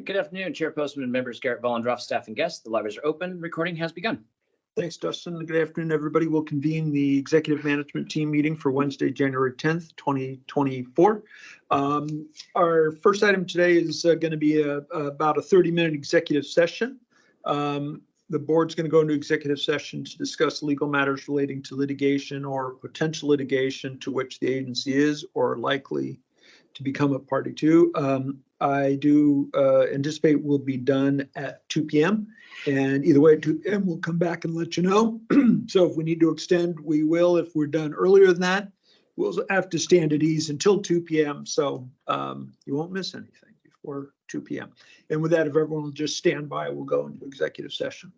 Good afternoon, Chairperson and members Garrett Vollendroff, staff and guests. The libraries are open. Recording has begun. Thanks, Dustin. Good afternoon, everybody. We'll convene the executive management team meeting for Wednesday, January 10th, 2024. Our first item today is going to be about a 30-minute executive session. The board's going to go into executive session to discuss legal matters relating to litigation or potential litigation to which the agency is or likely to become a party to. I do anticipate we'll be done at 2 p.m. And either way, at 2 p.m., we'll come back and let you know. So if we need to extend, we will. If we're done earlier than that, we'll have to stand at ease until 2 p.m. So you won't miss anything before 2 p.m. And with that, if everyone will just stand by, we'll go into executive session.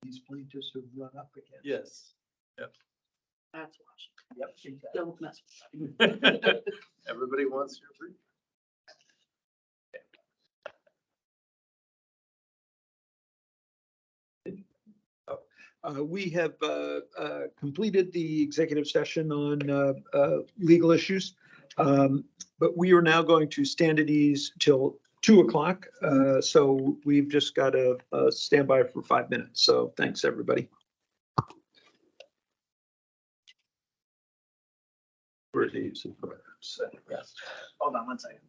These plaintiffs have run up again. Yes. That's watching. Yep, exactly. Don't mess with Everybody wants your brief. We have completed the executive session on legal issues. But we are now going to stand at ease till 2 o'clock. So we've just got to stand by for 5 minutes. So thanks, everybody. Where these? Hold on one second.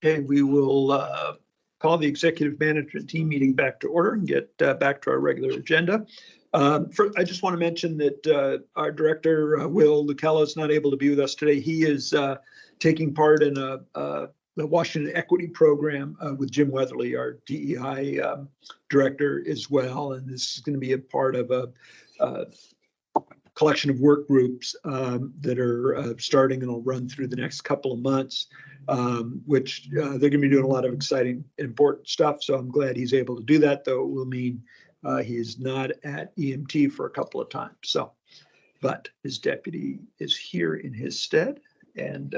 Okay, we will call the executive management team meeting back to order and get back to our regular agenda. I just want to mention that our director, Will Lucella, is not able to be with us today. He is taking part in the Washington Equity Program with Jim Weatherly, our DEI director as well. And this is going to be a part of a collection of work groups that are starting and will run through the next couple of months, which they're going to be doing a lot of exciting, important stuff. So I'm glad he's able to do that, though it will mean he is not at EMT for a couple of times. So, but his deputy is here in his stead. And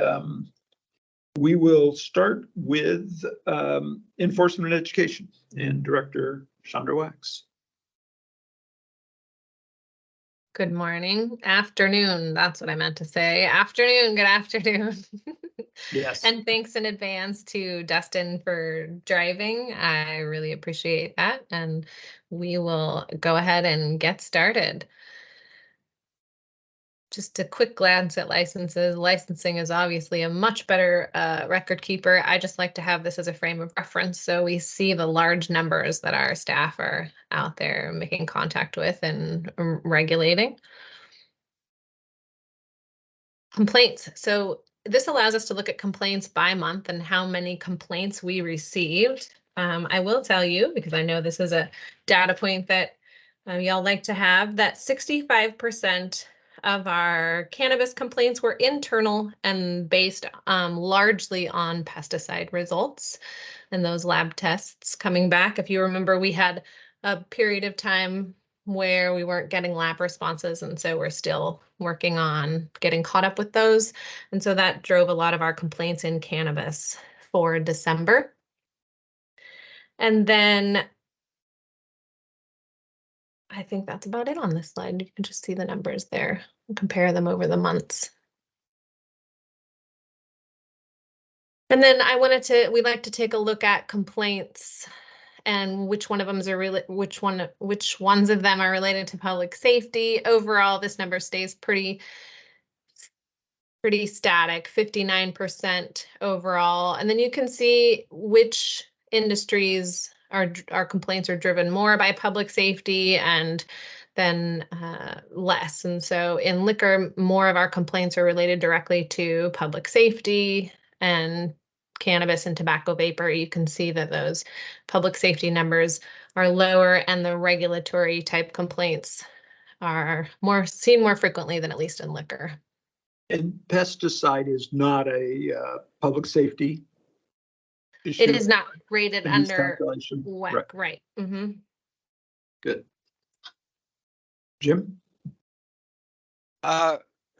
we will start with enforcement and education and Director Chandra Wax. Good morning, afternoon. That's what I meant to say. Afternoon, good afternoon. Yes. And thanks in advance to Dustin for driving. I really appreciate that. And we will go ahead and get started. Just a quick glance at licenses. Licensing is obviously a much better record keeper. I just like to have this as a frame of reference so we see the large numbers that our staff are out there making contact with and regulating. Complaints. So this allows us to look at complaints by month and how many complaints we received. I will tell you, because I know this is a data point that y'all like to have, that 65% of our cannabis complaints were internal and based largely on pesticide results and those lab tests coming back. If you remember, we had a period of time where we weren't getting lab responses, and so we're still working on getting caught up with those. And so that drove a lot of our complaints in cannabis for December. And then I think that's about it on this slide. You can just see the numbers there and compare them over the months. And then we'd like to take a look at complaints and which one of them are which ones of them are related to public safety. Overall, this number stays pretty static, 59% overall. And then you can see which industries our complaints are driven more by public safety and then less. And so in liquor, more of our complaints are related directly to public safety, and cannabis and tobacco vapor, you can see that those public safety numbers are lower and the regulatory type complaints are seen more frequently than at least in liquor. And pesticide is not a public safety issue. It is not rated in this under calculation. WEC, right? Mm-hmm. Good. Jim?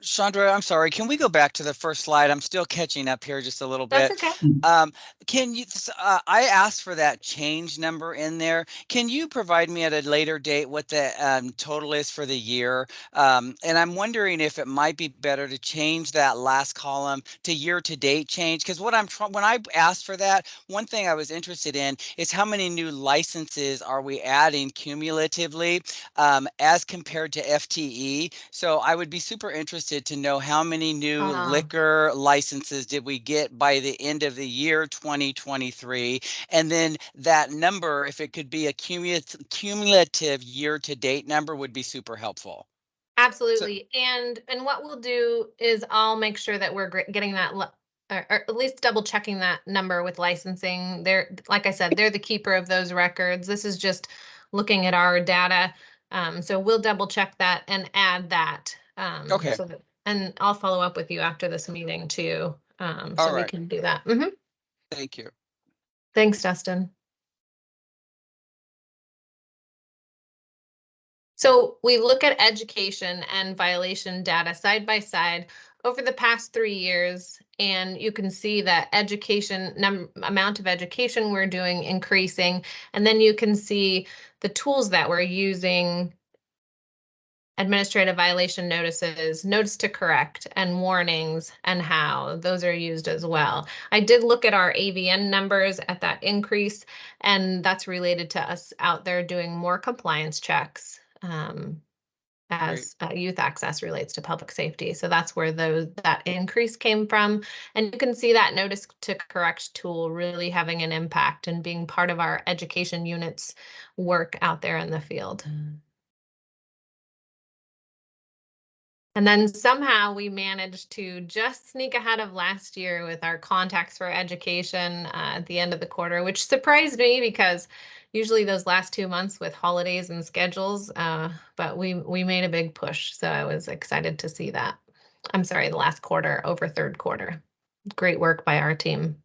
Chandra, I'm sorry. Can we go back to the first slide? I'm still catching up here just a little bit. That's okay. Can you? I asked for that change number in there. Can you provide me at a later date what the total is for the year? And I'm wondering if it might be better to change that last column to year-to-date change, because when I asked for that, one thing I was interested in is how many new licenses are we adding cumulatively as compared to FTE. So I would be super interested to know how many new liquor licenses did we get by the end of the year 2023, and then that number, if it could be a cumulative year-to-date number, would be super helpful. Absolutely. So, and what we'll do is I'll make sure that we're getting that, or at least double checking that number with licensing. They're, like I said, they're the keeper of those records. This is just looking at our data. So we'll double check that and add that. Okay. So that, and I'll follow up with you after this meeting too. So we can do that. Mm-hmm. Thank you. Thanks, Dustin. So we look at education and violation data side by side over the past 3 years, and you can see that amount of education we're doing increasing, and then you can see the tools that we're using: administrative violation notices, notice to correct, and warnings, and how those are used as well. I did look at our AVN numbers at that increase, and that's related to us out there doing more compliance checks. as youth access relates to public safety. So that's where that increase came from. And you can see that notice to correct tool really having an impact and being part of our education units work out there in the field. And then somehow we managed to just sneak ahead of last year with our contacts for education at the end of the quarter, which surprised me because usually those last 2 months with holidays and schedules, but we made a big push. So I was excited to see that. I'm sorry, the last quarter over third quarter. Great work by our team.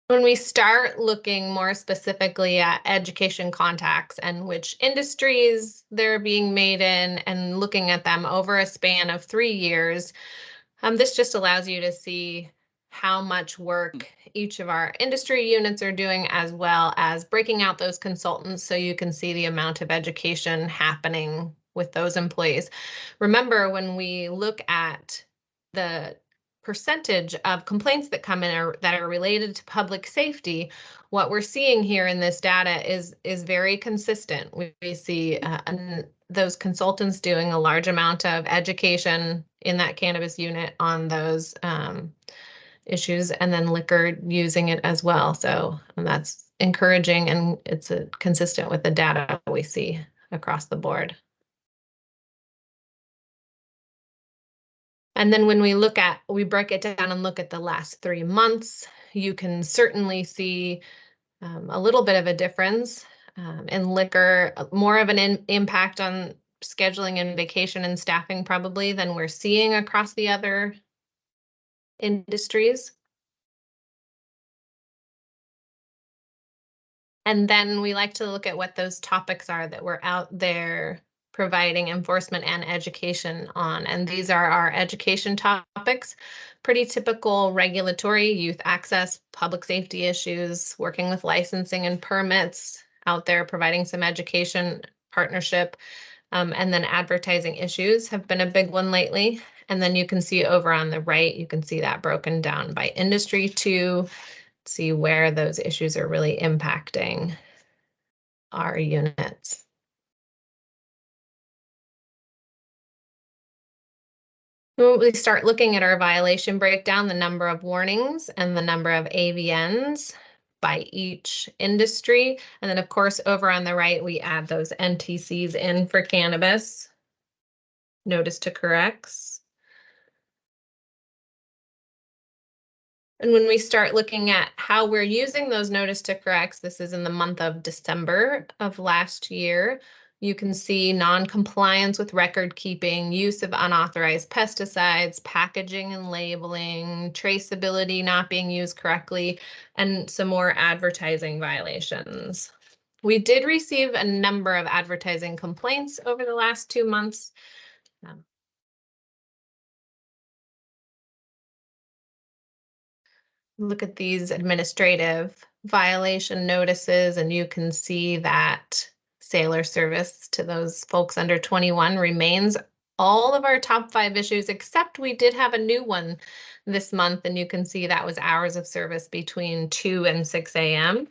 When we start looking more specifically at education contacts and which industries they're being made in and looking at them over a span of 3 years, this just allows you to see how much work each of our industry units are doing, as well as breaking out those consultants so you can see the amount of education happening with those employees. Remember, when we look at the percentage of complaints that come in that are related to public safety, what we're seeing here in this data is very consistent. We see those consultants doing a large amount of education in that cannabis unit on those issues, and then liquor using it as well. So that's encouraging, and it's consistent with the data we see across the board. And then when we break it down and look at the last 3 months, you can certainly see a little bit of a difference in liquor, more of an impact on scheduling and vacation and staffing probably than we're seeing across the other industries. And then we like to look at what those topics are that we're out there providing enforcement and education on. And these are our education topics, pretty typical regulatory, youth access, public safety issues, working with licensing and permits, out there providing some education partnership, and then advertising issues have been a big one lately. And then you can see over on the right, you can see that broken down by industry to see where those issues are really impacting our units. When we start looking at our violation breakdown, the number of warnings and the number of AVNs by each industry. And then of course, over on the right, we add those NTCs in for cannabis. Notice to corrects. And when we start looking at how we're using those notice to corrects, this is in the month of December of last year. You can see non-compliance with record keeping, use of unauthorized pesticides, packaging and labeling, traceability not being used correctly, and some more advertising violations. We did receive a number of advertising complaints over the last 2 months. Look at these administrative violation notices, and you can see that sailor service to those folks under 21 remains all of our top 5 issues, except we did have a new one this month, and you can see that was hours of service between 2 and 6 a.m.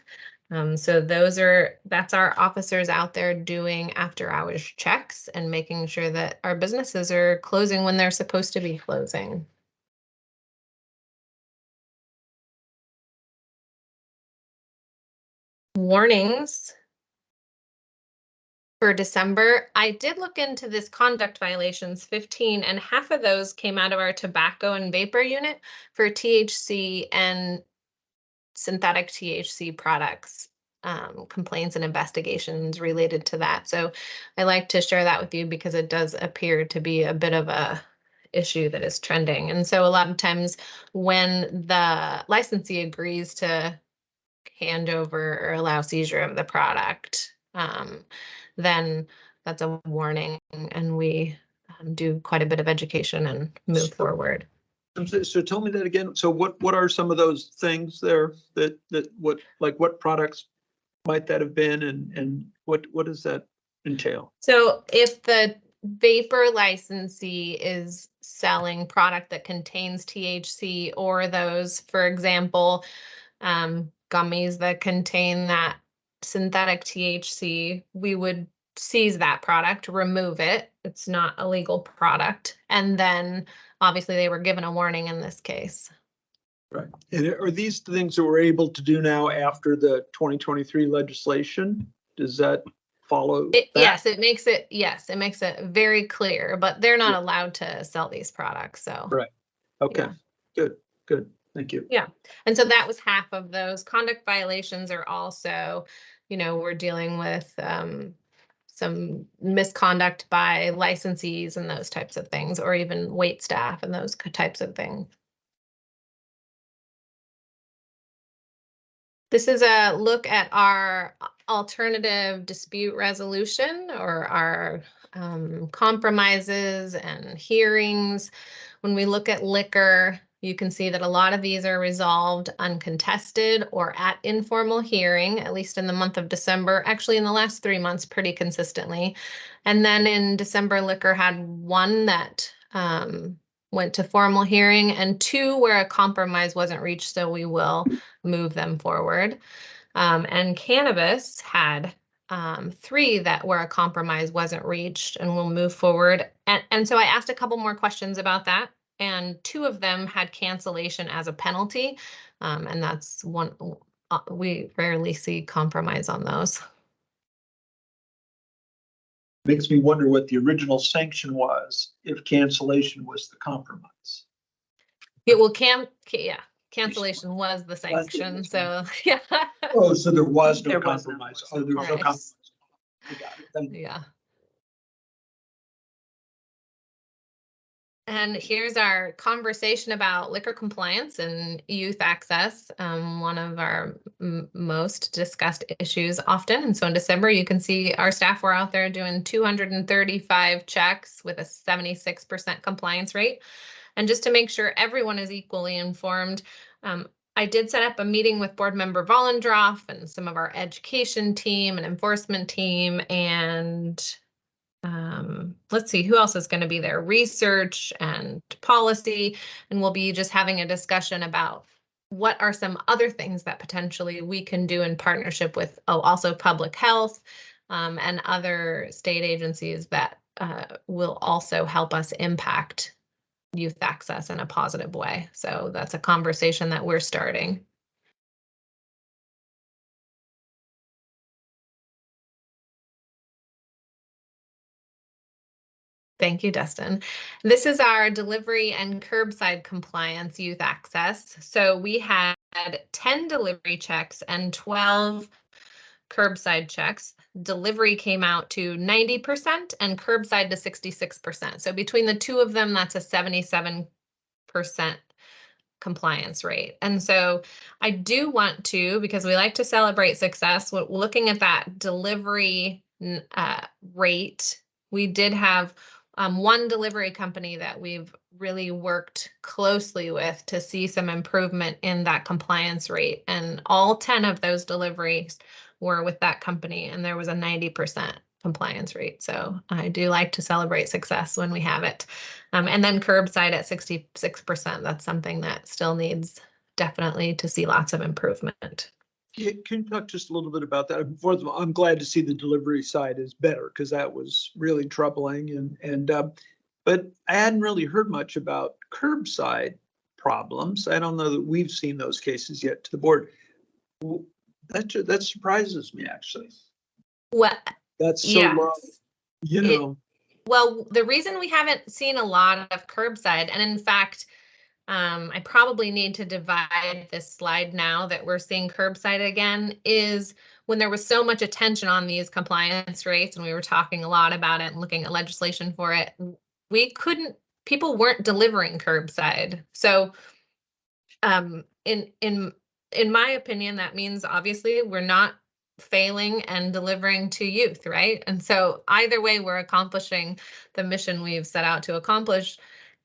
So that's our officers out there doing after hours checks and making sure that our businesses are closing when they're supposed to be closing. Warnings for December, I did look into this conduct violations 15, and half of those came out of our tobacco and vapor unit for THC and synthetic THC products, complaints and investigations related to that. So I like to share that with you because it does appear to be a bit of a issue that is trending. And so a lot of times when the licensee agrees to hand over or allow seizure of the product, then that's a warning, and we do quite a bit of education and move forward. So tell me that again. So what are some of those things there that what products might that have been, and what does that entail? So if the vapor licensee is selling product that contains THC, or those, for example, gummies that contain that synthetic THC, we would seize that product, remove it. It's not a legal product. And then obviously they were given a warning in this case. Right. And are these the things that we're able to do now after the 2023 legislation? Does that follow that? Yes, it makes it very clear, but they're not allowed to sell these products. So, Right. Okay, yeah. good. Thank you. Yeah. And so that was half of those. Conduct violations are also, we're dealing with some misconduct by licensees and those types of things, or even wait staff and those types of things. This is a look at our alternative dispute resolution, or our compromises and hearings. When we look at liquor, you can see that a lot of these are resolved uncontested or at informal hearing, at least in the month of December, actually in the last 3 months pretty consistently. And then in December, liquor had one that went to formal hearing and 2 where a compromise wasn't reached, so we will move them forward. And cannabis had 3 that where a compromise wasn't reached, and we'll move forward. And so I asked a couple more questions about that, and 2 of them had cancellation as a penalty. And that's one, we rarely see compromise on those. Makes me wonder what the original sanction was if cancellation was the compromise. It will cancellation was the sanction, so yeah. Oh, so there was no There was no- compromise. Oh, there was no Right. compromise. I got it. Thank you. Yeah. And here's our conversation about liquor compliance and youth access, one of our most discussed issues often. And so in December, you can see our staff were out there doing 235 checks with a 76% compliance rate. And just to make sure everyone is equally informed, I did set up a meeting with board member Vollendroff and some of our education team and enforcement team, and let's see, who else is going to be there? Research and policy, and we'll be just having a discussion about what are some other things that potentially we can do in partnership with also public health and other state agencies that will also help us impact youth access in a positive way. So that's a conversation that we're starting. Thank you, Dustin. This is our delivery and curbside compliance youth access. So we had 10 delivery checks and 12 curbside checks. Delivery came out to 90% and curbside to 66%. So between the 2 of them, that's a 77% compliance rate. And so I do want to, because we like to celebrate success, looking at that delivery rate, we did have one delivery company that we've really worked closely with to see some improvement in that compliance rate. And all 10 of those deliveries were with that company, and there was a 90% compliance rate. So I do like to celebrate success when we have it. And then curbside at 66%, that's something that still needs definitely to see lots of improvement. Yeah, can you talk just a little bit about that? First of all, I'm glad to see the delivery side is better, because that was really troubling, but I hadn't really heard much about curbside problems. I don't know that we've seen those cases yet to the board. That surprises me, actually. Well, That's so low, yes. Well, the reason we haven't seen a lot of curbside, and in fact, I probably need to divide this slide now that we're seeing curbside again, is when there was so much attention on these compliance rates and we were talking a lot about it and looking at legislation for it, people weren't delivering curbside. So in my opinion, that means obviously we're not failing and delivering to youth, right? And so either way, we're accomplishing the mission we've set out to accomplish.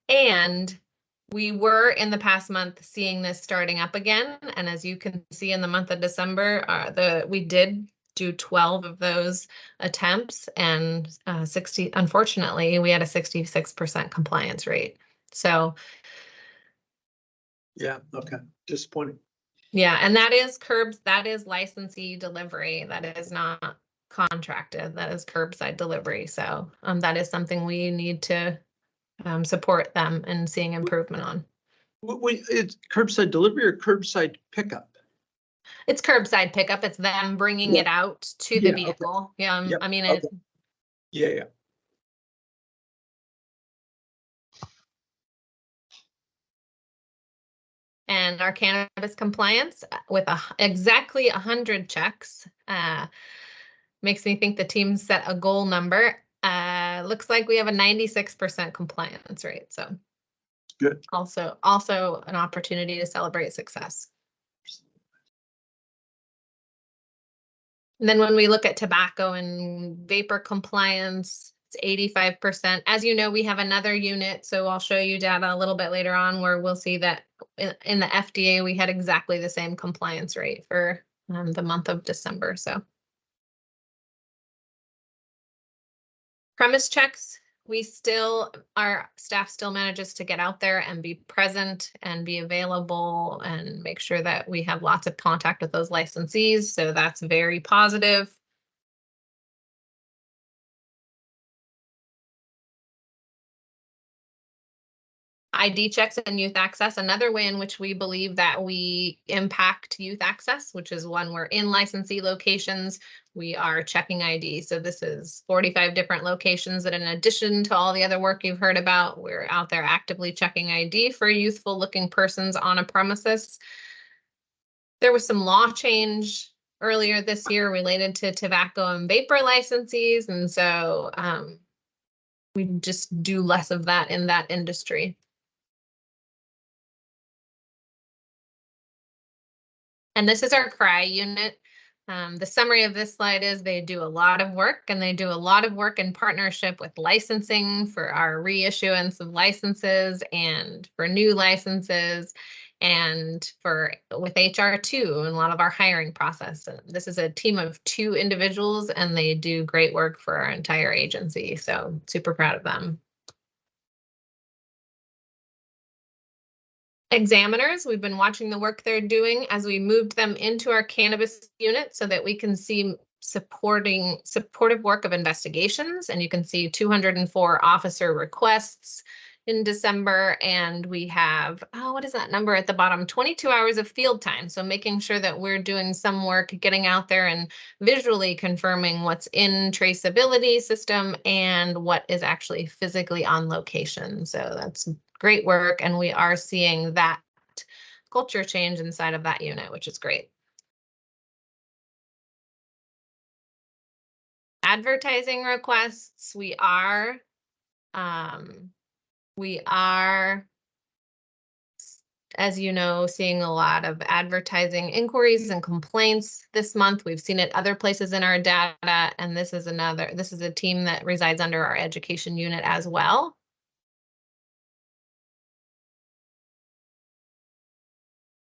And we were in the past month seeing this starting up again. And as you can see in the month of December, we did do 12 of those attempts, and unfortunately, we had a 66% compliance rate. So yeah, okay, disappointing. yeah, and that is that is licensee delivery. That is not contracted, that is curbside delivery. So that is something we need to support them and seeing improvement on. It's curbside delivery or curbside pickup? It's curbside pickup. It's them bringing it out to the Yeah, okay. vehicle. Yeah, Yep, I mean, okay. Yeah. and our cannabis compliance with exactly 100 checks makes me think the team set a goal number. Looks like we have a 96% compliance rate. So Good. Also an opportunity to celebrate success. And then when we look at tobacco and vapor compliance, it's 85%. As you know, we have another unit, so I'll show you data a little bit later on where we'll see that in the FDA, we had exactly the same compliance rate for the month of December. So premise checks, our staff still manages to get out there and be present and be available and make sure that we have lots of contact with those licensees. So that's very positive. ID checks and youth access, another way in which we believe that we impact youth access, which is when we're in licensee locations, we are checking ID. So this is 45 different locations that in addition to all the other work you've heard about, we're out there actively checking ID for youthful looking persons on a premises. There was some law change earlier this year related to tobacco and vapor licensees. And so we just do less of that in that industry. And this is our CRY unit. The summary of this slide is they do a lot of work, and they do a lot of work in partnership with licensing for our reissuance of licenses and for new licenses and with HR2 and a lot of our hiring process. And this is a team of 2 individuals, and they do great work for our entire agency. So super proud of them. Examiners, we've been watching the work they're doing as we moved them into our cannabis unit so that we can see supportive work of investigations. And you can see 204 officer requests in December. And we have, what is that number at the bottom? 22 hours of field time. So making sure that we're doing some work, getting out there and visually confirming what's in traceability system and what is actually physically on location. So that's great work, and we are seeing that culture change inside of that unit, which is great. Advertising requests, we are, as you know, seeing a lot of advertising inquiries and complaints this month. We've seen it other places in our data, and this is a team that resides under our education unit as well.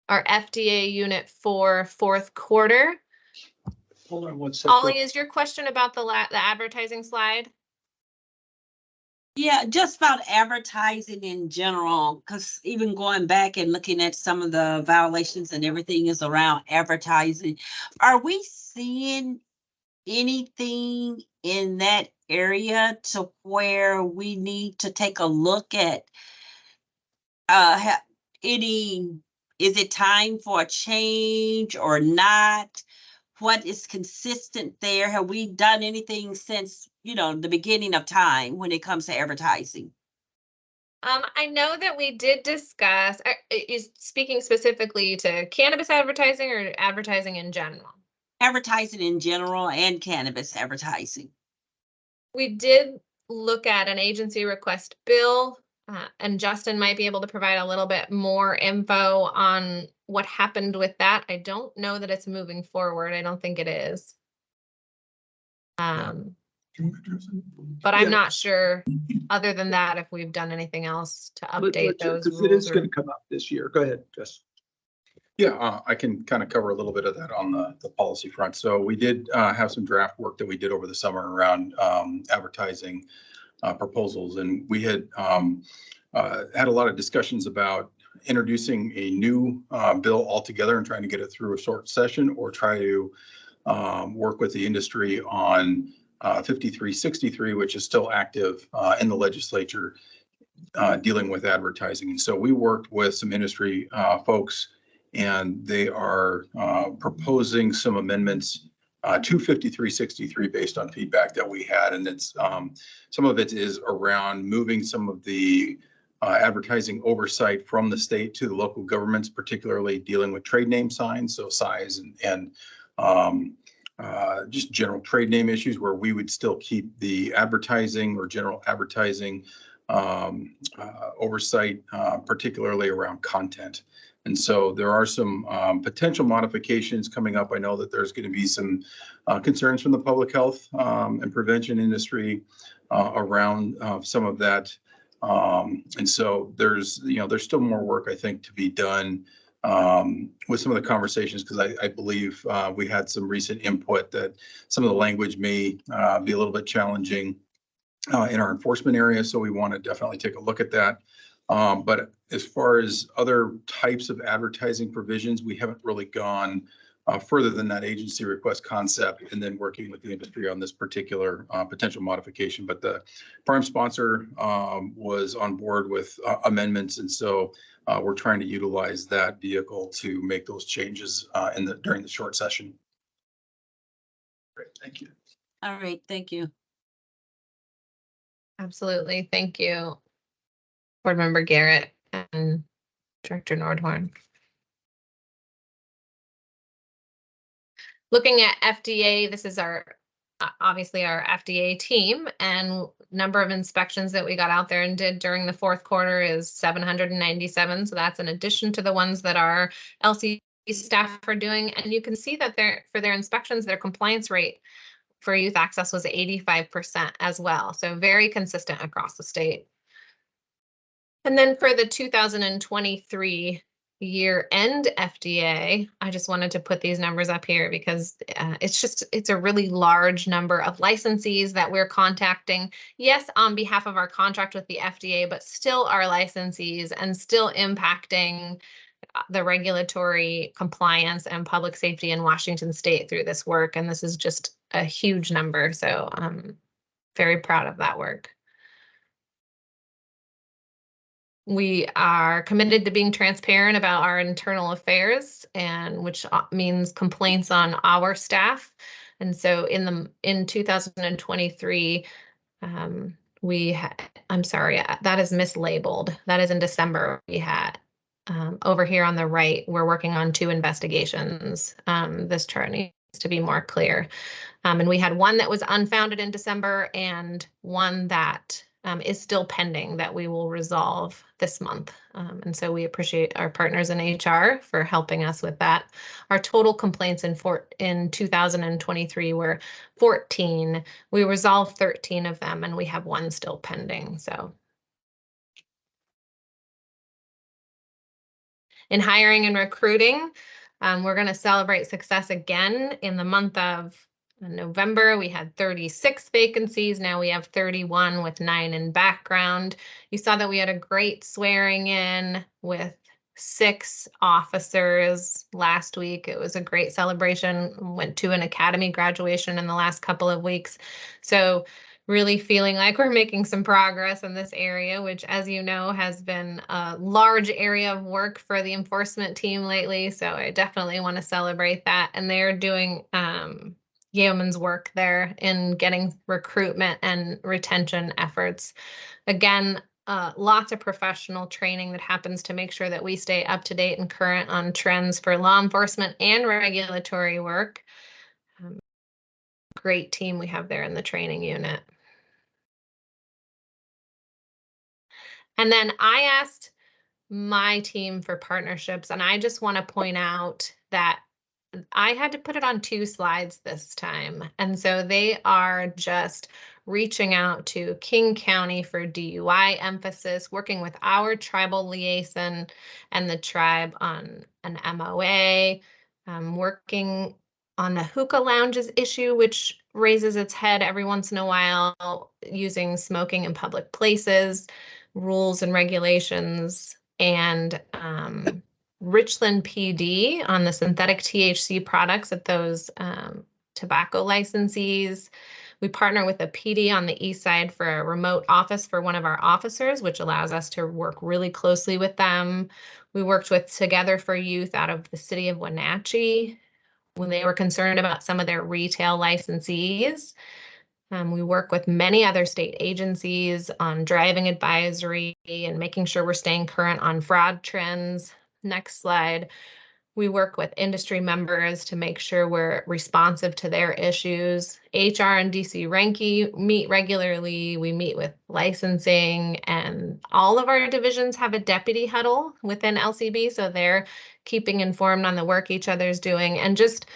Our FDA unit for fourth quarter. Hold on one second. Ollie, is your question about the advertising slide? Yeah, just about advertising in general, because even going back and looking at some of the violations and everything is around advertising. Are we seeing anything in that area to where we need to take a look at is it time for a change or not? What is consistent there? Have we done anything since, the beginning of time when it comes to advertising? I know that we did discuss, is speaking specifically to cannabis advertising or advertising in general? Advertising in general and cannabis advertising. We did look at an agency request bill, and Justin might be able to provide a little bit more info on what happened with that. I don't know that it's moving forward. I don't think it is. But I'm not sure, other than that, if we've done anything else to update those rules. It is going to come up this year. Go ahead, Jess. Yeah, I can kind of cover a little bed of that on the policy front. So we did have some draft work that we did over the summer around advertising proposals, and we had had a lot of discussions about introducing a new bill altogether and trying to get it through a short session, or try to work with the industry on 5363, which is still active in the legislature, dealing with advertising. And so we worked with some industry folks, and they are proposing some amendments to 5363 based on feedback that we had. And it's some of it is around moving some of the advertising oversight from the state to the local governments, particularly dealing with trade name signs, so size and just general trade name issues, where we would still keep the advertising or general advertising oversight, particularly around content. And so there are some potential modifications coming up. I know that there's going to be some concerns from the public health and prevention industry around some of that. And so there's still more work, I think, to be done with some of the conversations, because I believe we had some recent input that some of the language may be a little bit challenging in our enforcement area. So we want to definitely take a look at that. But as far as other types of advertising provisions, we haven't really gone further than that agency request concept and then working with the industry on this particular potential modification. But the prime sponsor was on board with amendments. And so we're trying to utilize that vehicle to make those changes during the short session. Great, thank you. All right, thank you. Absolutely. Thank you, Board Member Garrett and Director Nordhorn. Looking at FDA, this is our obviously our FDA team, and number of inspections that we got out there and did during the fourth quarter is 797. So that's in addition to the ones that our LCB staff are doing. And you can see that for their inspections, their compliance rate for youth access was 85% as well. So very consistent across the state. And then for the 2023 year end FDA, I just wanted to put these numbers up here because it's a really large number of licensees that we're contacting. Yes, on behalf of our contract with the FDA, but still our licensees and still impacting the regulatory compliance and public safety in Washington State through this work. And this is just a huge number. So I'm very proud of that work. We are committed to being transparent about our internal affairs, and which means complaints on our staff. And so in 2023, I'm sorry, that is mislabeled. That is in December. We had over here on the right, we're working on 2 investigations. This chart needs to be more clear. And we had one that was unfounded in December and one that is still pending that we will resolve this month. And so we appreciate our partners in HR for helping us with that. Our total complaints in 2023 were 14. We resolved 13 of them and we have 1 still pending. So in hiring and recruiting, we're going to celebrate success again in the month of November. We had 36 vacancies. Now we have 31 with 9 in background. You saw that we had a great swearing in with 6 officers last week. It was a great celebration. Went to an academy graduation in the last couple of weeks. So really feeling like we're making some progress in this area, which, as you know, has been a large area of work for the enforcement team lately. So I definitely want to celebrate that. And they're doing yeoman's work there in getting recruitment and retention efforts. Again, lots of professional training that happens to make sure that we stay up to date and current on trends for law enforcement and regulatory work. Great team we have there in the training unit. And then I asked my team for partnerships, and I just want to point out that I had to put it on 2 slides this time. And so they are just reaching out to King County for DUI emphasis, working with our tribal liaison and the tribe on an MOA, working on the hookah lounges issue, which raises its head every once in a while, using smoking in public places, rules and regulations, and Richland PD on the synthetic THC products at those tobacco licensees. We partner with a PD on the east side for a remote office for one of our officers, which allows us to work really closely with them. We worked with Together for Youth out of the city of Wenatchee when they were concerned about some of their retail licensees. We work with many other state agencies on driving advisory and making sure we're staying current on fraud trends. Next slide. We work with industry members to make sure we're responsive to their issues. HR and DC Renke meet regularly. We meet with licensing, and all of our divisions have a deputy huddle within LCB, so they're keeping informed on the work each other's doing. And just,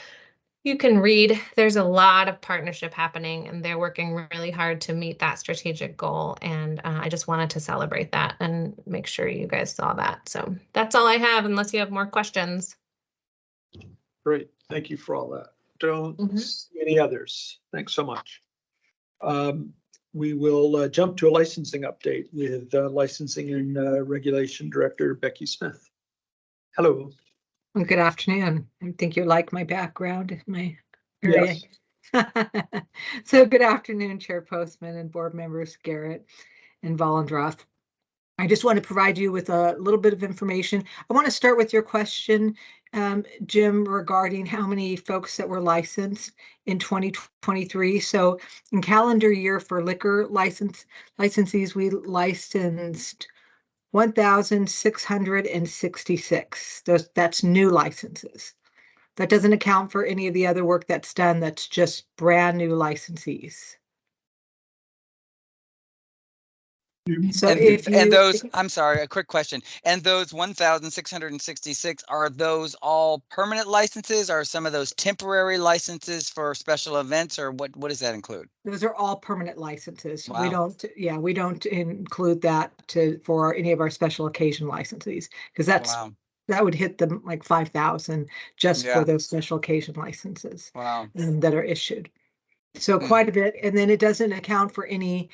you can read, there's a lot of partnership happening, and they're working really hard to meet that strategic goal. And I just wanted to celebrate that and make sure you guys saw that. So that's all I have, unless you have more questions. Great, thank you for all that. Don't see any others. Thanks so much. We will jump to a licensing update with Licensing and Regulation Director Becky Smith. Hello. Well, good afternoon. I think you like my background, my area. Yes. So good afternoon, Chair Postman and board members Garrett and Vollendroff. I just want to provide you with a little bit of information. I want to start with your question, Jim, regarding how many folks that were licensed in 2023. So in calendar year for liquor licensees, we licensed 1,666. That's new licenses. That doesn't account for any of the other work that's done. That's just brand new licensees. So I'm sorry, a quick question. And those 1,666, are those all permanent licenses? Or are some of those temporary licenses for special events, or what does that include? Those are all permanent licenses. Wow. We don't include that for any of our special occasion licensees, because that would hit them like 5,000 just for those special occasion licenses that are issued. So quite a bit. And then it doesn't account for any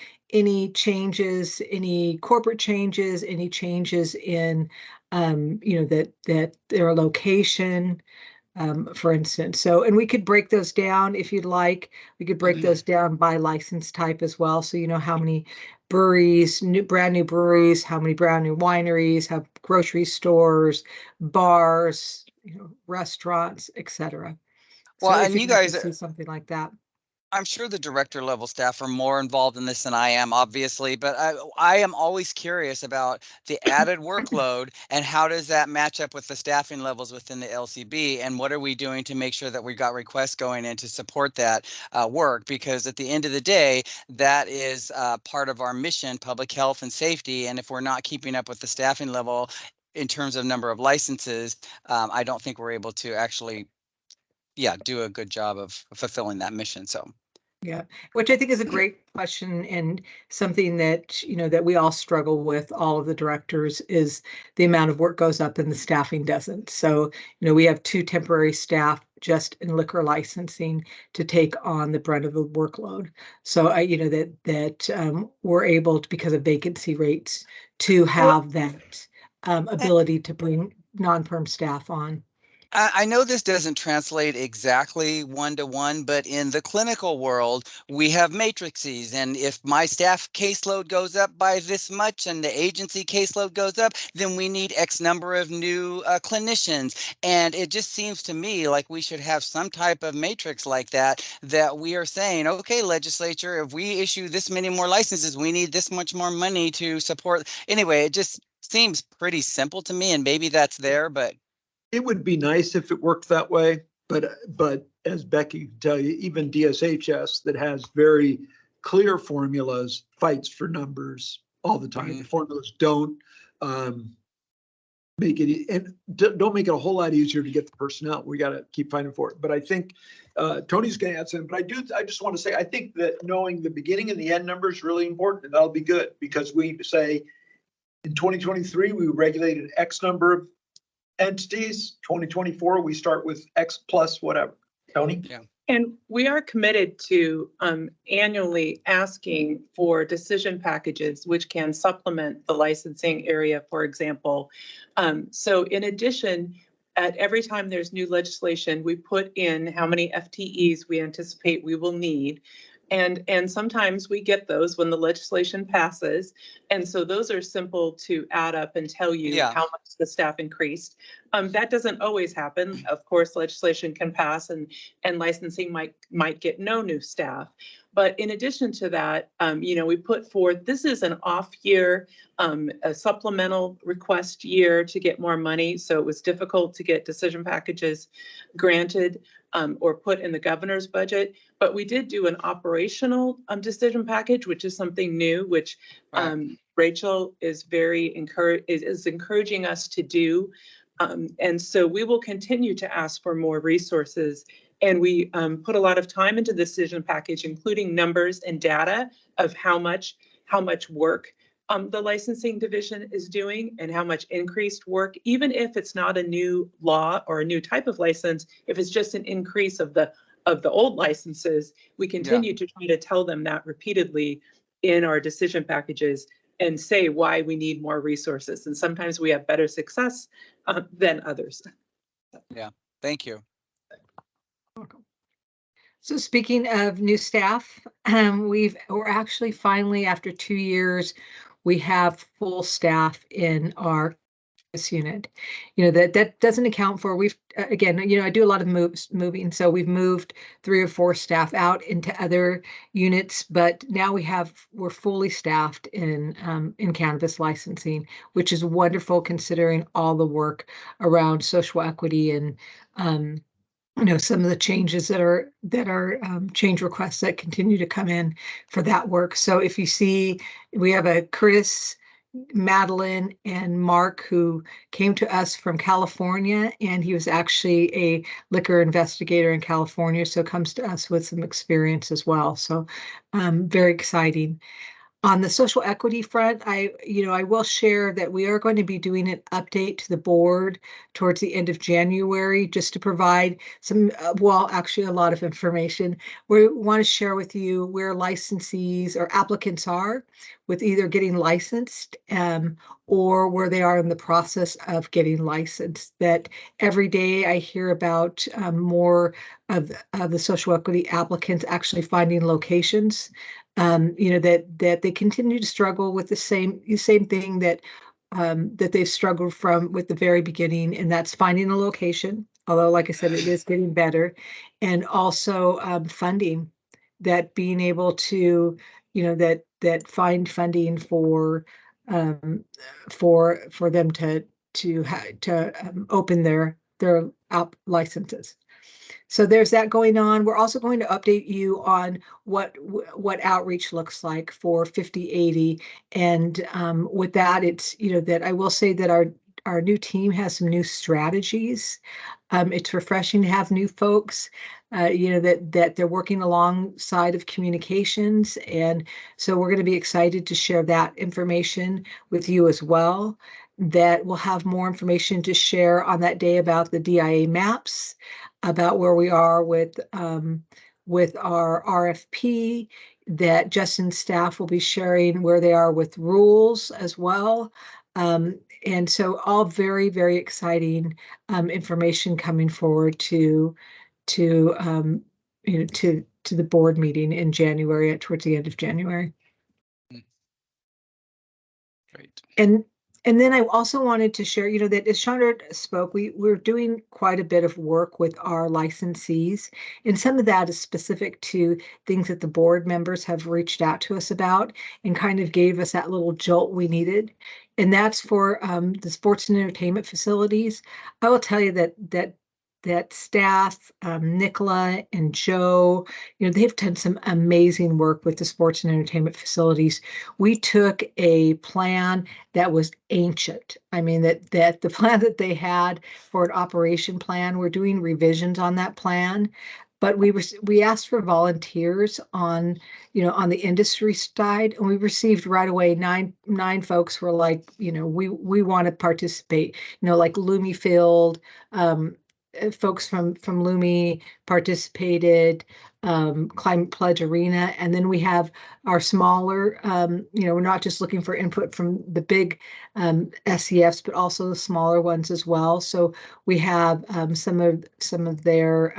changes, any corporate changes, any changes in, that their location, for instance. So, and we could break those down if you'd like. We could break those down by license type as well. So you know how many breweries, brand new breweries, how many brand new wineries, how grocery stores, bars, restaurants, etc. Well, so and you guys see something like that. I'm sure the director level staff are more involved in this than I am, obviously, but I am always curious about the added workload and how does that match up with the staffing levels within the LCB, and what are we doing to make sure that we got requests going in to support that work? Because at the end of the day, that is part of our mission, public health and safety, and if we're not keeping up with the staffing level in terms of number of licenses, I don't think we're able to actually do a good job of fulfilling that mission. So. Yeah, which I think is a great question, and something that, that we all struggle with, all of the directors, is the amount of work goes up and the staffing doesn't. So, we have 2 temporary staff just in liquor licensing to take on the brunt of the workload. So that we're able to, because of vacancy rates, to have that ability to bring non-perm staff on. I know this doesn't translate exactly 1-to-1, but in the clinical world, we have matrices. And if my staff caseload goes up by this much and the agency caseload goes up, then we need X number of new clinicians. And it just seems to me like we should have some type of matrix like that we are saying, okay, legislature, if we issue this many more licenses, we need this much more money to support. Anyway, it just seems pretty simple to me, and maybe that's there, but it would be nice if it worked that way, but as Becky can tell you, even DSHS that has very clear formulas fights for numbers all the time. The formulas don't make it, and don't make it a whole lot easier to get the personnel. We got to keep fighting for it. But I think Tony's going to add something. But I just want to say, I think that knowing the beginning and the end number is really important, and that'll be good, because we say in 2023 we regulated X number of entities. 2024 we start with X plus whatever. Tony? Yeah. And we are committed to annually asking for decision packages which can supplement the licensing area, for example. So in addition, at every time there's new legislation, we put in how many FTEs we anticipate we will need. And sometimes we get those when the legislation passes. And so those are simple to add up and tell you how much the staff increased. That doesn't always happen. Of course, legislation can pass and licensing might get no new staff. But in addition to that, we put forth, this is an off year, a supplemental request year to get more money. So it was difficult to get decision packages granted or put in the governor's budget. But we did do an operational decision package, which is something new, which Rachel is very encouraging us to do. And so we will continue to ask for more resources. And we put a lot of time into the decision package, including numbers and data of how much work the licensing division is doing and how much increased work, even if it's not a new law or a new type of license, if it's just an increase of the old licenses, we continue to try to tell them that repeatedly in our decision packages and say why we need more resources. And sometimes we have better success than others. Yeah, thank you. So speaking of new staff, we're actually finally, after 2 years, we have full staff in our unit. That doesn't account for, again, I do a lot of moving, so we've moved 3 or 4 staff out into other units, but now we're fully staffed in cannabis licensing, which is wonderful considering all the work around social equity and some of the changes that are change requests that continue to come in for that work. So if you see, we have a Chris, Madeline, and Mark who came to us from California, and he was actually a liquor investigator in California, so comes to us with some experience as well. So very exciting. On the social equity front, I will share that we are going to be doing an update to the board towards the end of January, just to provide some, actually a lot of information. We want to share with you where licensees or applicants are with either getting licensed or where they are in the process of getting licensed. That every day I hear about more of the social equity applicants actually finding locations. That they continue to struggle with the same thing that they've struggled from with the very beginning, and that's finding a location. Although, like I said, it is getting better, and also funding. That being able to, that find funding for them to open their licenses. So there's that going on. We're also going to update you on what outreach looks like for 5080. And with that, it's, that I will say that our new team has some new strategies. It's refreshing to have new folks, that they're working alongside of communications. And so we're going to be excited to share that information with you as well. That we'll have more information to share on that day about the DIA maps, about where we are with our RFP, that Justin's staff will be sharing where they are with rules as well. And so all very, very exciting information coming forward to the board meeting in January, towards the end of January. Great. And then I also wanted to share, that as Chandra spoke, we're doing quite a bit of work with our licensees. And some of that is specific to things that the board members have reached out to us about and kind of gave us that little jolt we needed. And that's for the sports and entertainment facilities. I will tell you that staff, Nicola and Joe, they've done some amazing work with the sports and entertainment facilities. We took a plan that was ancient. I mean, that the plan that they had for an operation plan, we're doing revisions on that plan. But we asked for volunteers on the industry side, and we received right away nine folks were like, we want to participate, like Lumy Field, folks from Lumi participated, Climate Pledge Arena, and then we have our smaller, we're not just looking for input from the big SEFs, but also the smaller ones as well. So we have some of their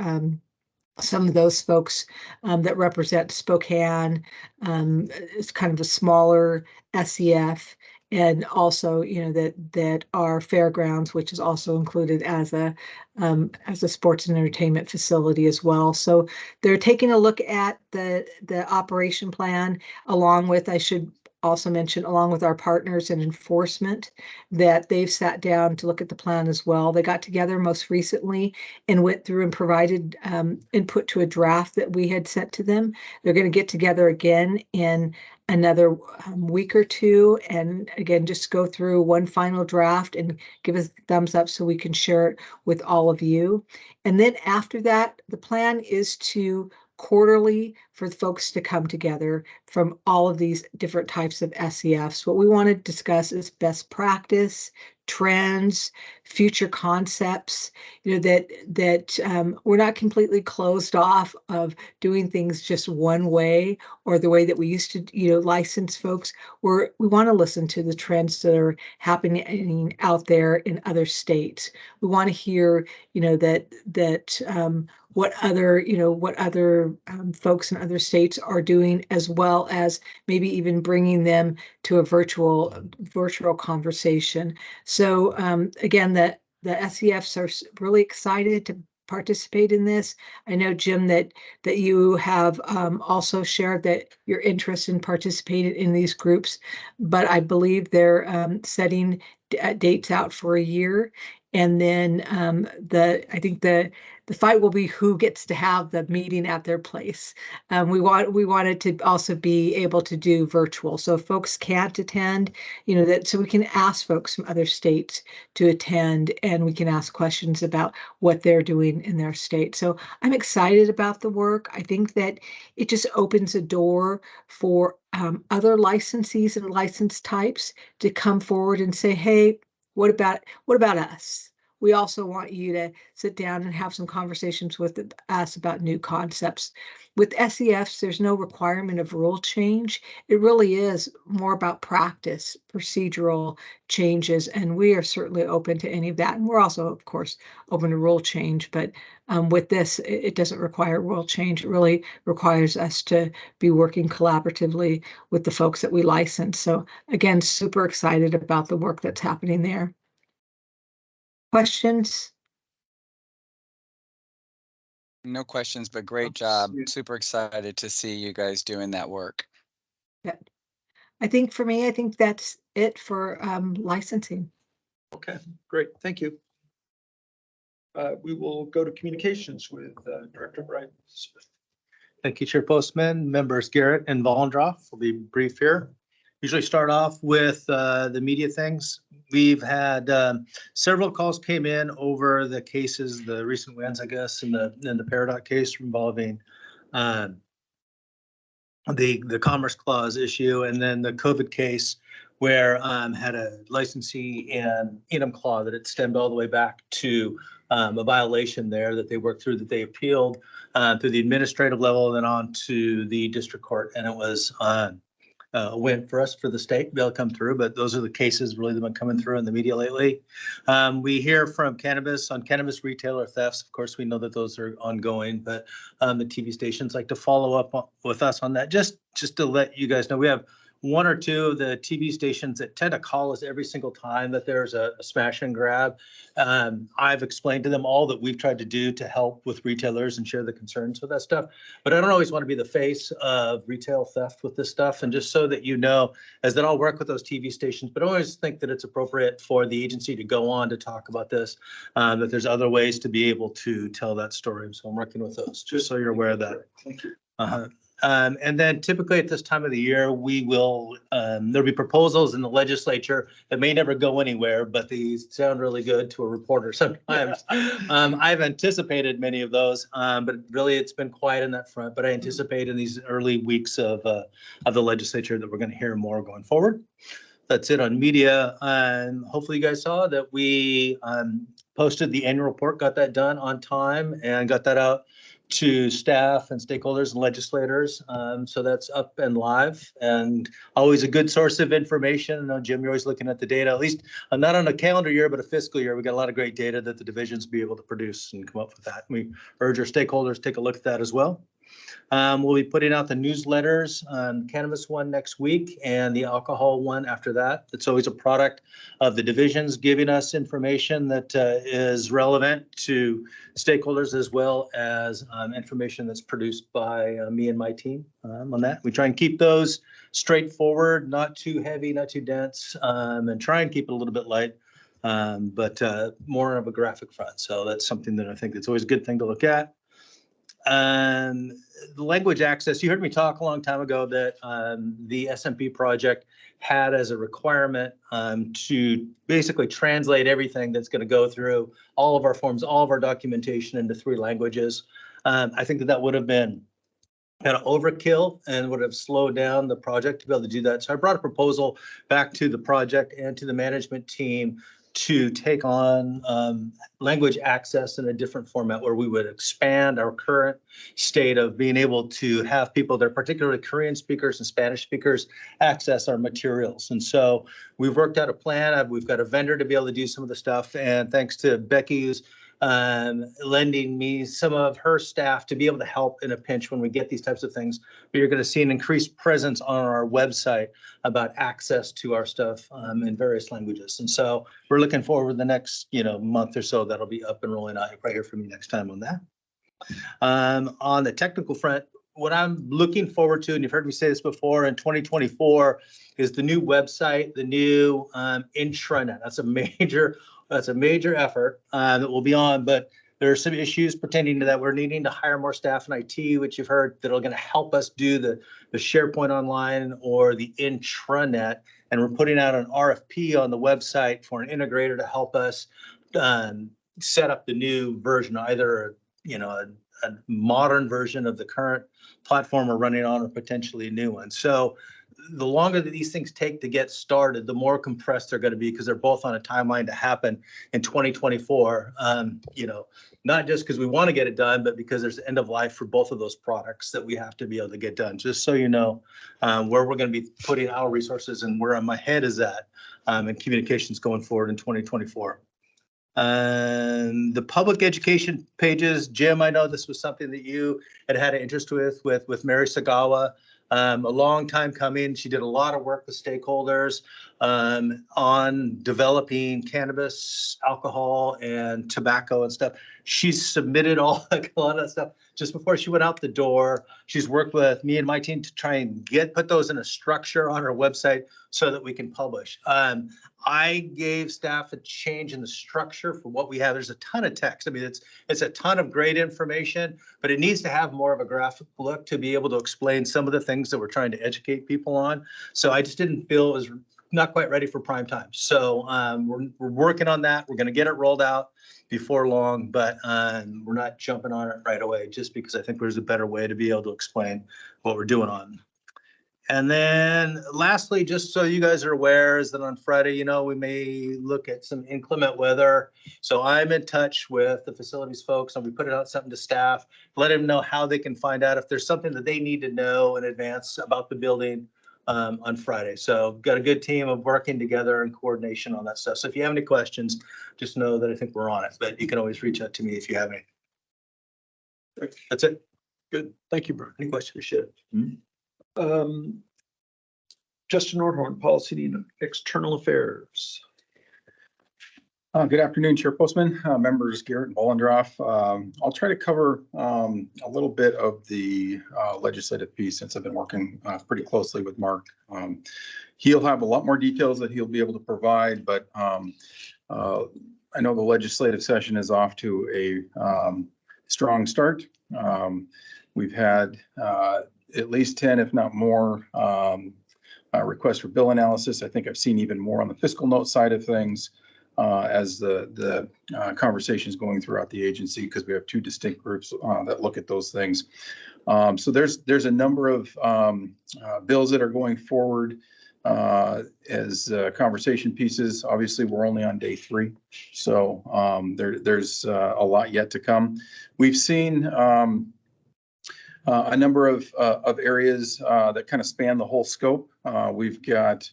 some of those folks that represent Spokane. It's kind of a smaller SEF, and also, that our fairgrounds, which is also included as a sports and entertainment facility as well. So they're taking a look at the operation plan, along with, I should also mention, along with our partners in enforcement, that they've sat down to look at the plan as well. They got together most recently and went through and provided input to a draft that we had sent to them. They're going to get together again in another week or two, and again, just go through one final draft and give us a thumbs up so we can share it with all of you. And then after that, the plan is to quarterly for folks to come together from all of these different types of SEFs. What we want to discuss is best practice, trends, future concepts, that we're not completely closed off of doing things just one way or the way that we used to, license folks. We want to listen to the trends that are happening out there in other states. We want to hear, what other folks in other states are doing, as well as maybe even bringing them to a virtual conversation. So again, the SEFs are really excited to participate in this. I know, Jim, that you have also shared that you're interested in participating in these groups, but I believe they're setting dates out for a year. And then I think the fight will be who gets to have the meeting at their place. We wanted to also be able to do virtual. So if folks can't attend, so we can ask folks from other states to attend, and we can ask questions about what they're doing in their state. So I'm excited about the work. I think that it just opens a door for other licensees and license types to come forward and say, hey, what about us? We also want you to sit down and have some conversations with us about new concepts. With SEFs, there's no requirement of rule change. It really is more about practice, procedural changes, and we are certainly open to any of that. And we're also, of course, open to rule change. But with this, it doesn't require rule change. It really requires us to be working collaboratively with the folks that we license. So again, super excited about the work that's happening there. Questions? No questions, but great job. Super excited to see you guys doing that work. Yeah. I think for me, that's it for licensing. Okay, great. Thank you. We will go to communications with Director Brian Smith. Thank you, Chair Postman, members Garrett and Vollendroff. We'll be brief here. Usually start off with the media things. We've had several calls came in over the cases, the recent wins, I guess, in the Peridot case involving the Commerce Clause issue, and then the COVID case where had a licensee in Enumclaw that it stemmed all the way back to a violation there that they worked through, that they appealed through the administrative level and then on to the district court, and it was a win for us, for the state to be able to come through. But those are the cases really that have been coming through in the media lately. We hear from cannabis retailer thefts. Of course, we know that those are ongoing, but the TV stations like to follow up with us on that. Just to let you guys know, we have one or two of the TV stations that tend to call us every single time that there's a smash and grab. I've explained to them all that we've tried to do to help with retailers and share the concerns with that stuff. But I don't always want to be the face of retail theft with this stuff. And just so that you know, as that I'll work with those TV stations, but I always think that it's appropriate for the agency to go on to talk about this, that there's other ways to be able to tell that story. So I'm working with those, just so you're aware of that. Thank you. And then typically at this time of the year, we will, there'll be proposals in the legislature that may never go anywhere, but they sound really good to a reporter sometimes. I've anticipated many of those, but really it's been quiet in that front, but I anticipate in these early weeks of the legislature that we're going to hear more going forward. That's it on media. Hopefully you guys saw that we posted the annual report, got that done on time, and got that out to staff and stakeholders and legislators. So that's up and live, and always a good source of information. I know, Jim, you're always looking at the data, at least not on a calendar year, but a fiscal year. We got a lot of great data that the divisions be able to produce and come up with that. We urge our stakeholders to take a look at that as well. We'll be putting out the newsletters, cannabis one next week and the alcohol one after that. It's always a product of the divisions giving us information that is relevant to stakeholders, as well as information that's produced by me and my team on that. We try and keep those straightforward, not too heavy, not too dense, and try and keep it a little bit light, but more of a graphic front. So that's something that I think that's always a good thing to look at. The language access, you heard me talk a long time ago that the SMP project had as a requirement to basically translate everything that's going to go through all of our forms, all of our documentation into 3 languages. I think that would have been kind of overkill and would have slowed down the project to be able to do that. So I brought a proposal back to the project and to the management team to take on language access in a different format, where we would expand our current state of being able to have people that are particularly Korean speakers and Spanish speakers access our materials. And so we've worked out a plan. We've got a vendor to be able to do some of the stuff. And thanks to Becky's lending me some of her staff to be able to help in a pinch when we get these types of things. But you're going to see an increased presence on our website about access to our stuff in various languages. And so we're looking forward to the next, month or so that'll be up and rolling out. You'll probably hear from me next time on that. On the technical front, what I'm looking forward to, and you've heard me say this before, in 2024 is the new website, the new intranet. That's a major effort that will be on, but there are some issues pertaining to that. We're needing to hire more staff in IT, which you've heard, that are going to help us do the SharePoint online or the intranet. And we're putting out an RFP on the website for an integrator to help us set up the new version, either a modern version of the current platform we're running on, or potentially a new one. So the longer that these things take to get started, the more compressed they're going to be, because they're both on a timeline to happen in 2024. Not just because we want to get it done, but because there's end of life for both of those products that we have to be able to get done. Just so you know where we're going to be putting our resources and where my head is at in communications going forward in 2024. The public education pages, Jim, I know this was something that you had an interest with Mary Sagawa. A long time coming. She did a lot of work with stakeholders on developing cannabis, alcohol, and tobacco and stuff. She submitted a lot of that stuff just before she went out the door. She's worked with me and my team to try and put those in a structure on our website so that we can publish. I gave staff a change in the structure for what we have. There's a ton of text. I mean, it's a ton of great information, but it needs to have more of a graphic look to be able to explain some of the things that we're trying to educate people on. So I just didn't feel it was not quite ready for prime time. So we're working on that. We're going to get it rolled out before long, but we're not jumping on it right away, just because I think there's a better way to be able to explain what we're doing on. And then lastly, just so you guys are aware, is that on Friday, we may look at some inclement weather. So I'm in touch with the facilities folks. I'll be putting out something to staff, let them know how they can find out if there's something that they need to know in advance about the building on Friday. So got a good team of working together in coordination on that stuff. So if you have any questions, just know that I think we're on it, but you can always reach out to me if you have any. That's it. Good. Thank you, Brian. Any questions? Shit. Justin Nordhorn, Policy and External Affairs. Good afternoon, Chair Postman, members Garrett and Bollendroff. I'll try to cover a little bit of the legislative piece, since I've been working pretty closely with Mark. He'll have a lot more details that he'll be able to provide, but I know the legislative session is off to a strong start. We've had at least 10, if not more, requests for bill analysis. I think I've seen even more on the fiscal note side of things as the conversation is going throughout the agency, because we have two distinct groups that look at those things. So there's a number of bills that are going forward. as conversation pieces. Obviously, we're only on day 3, so there's a lot yet to come. We've seen a number of areas that kind of span the whole scope. We've got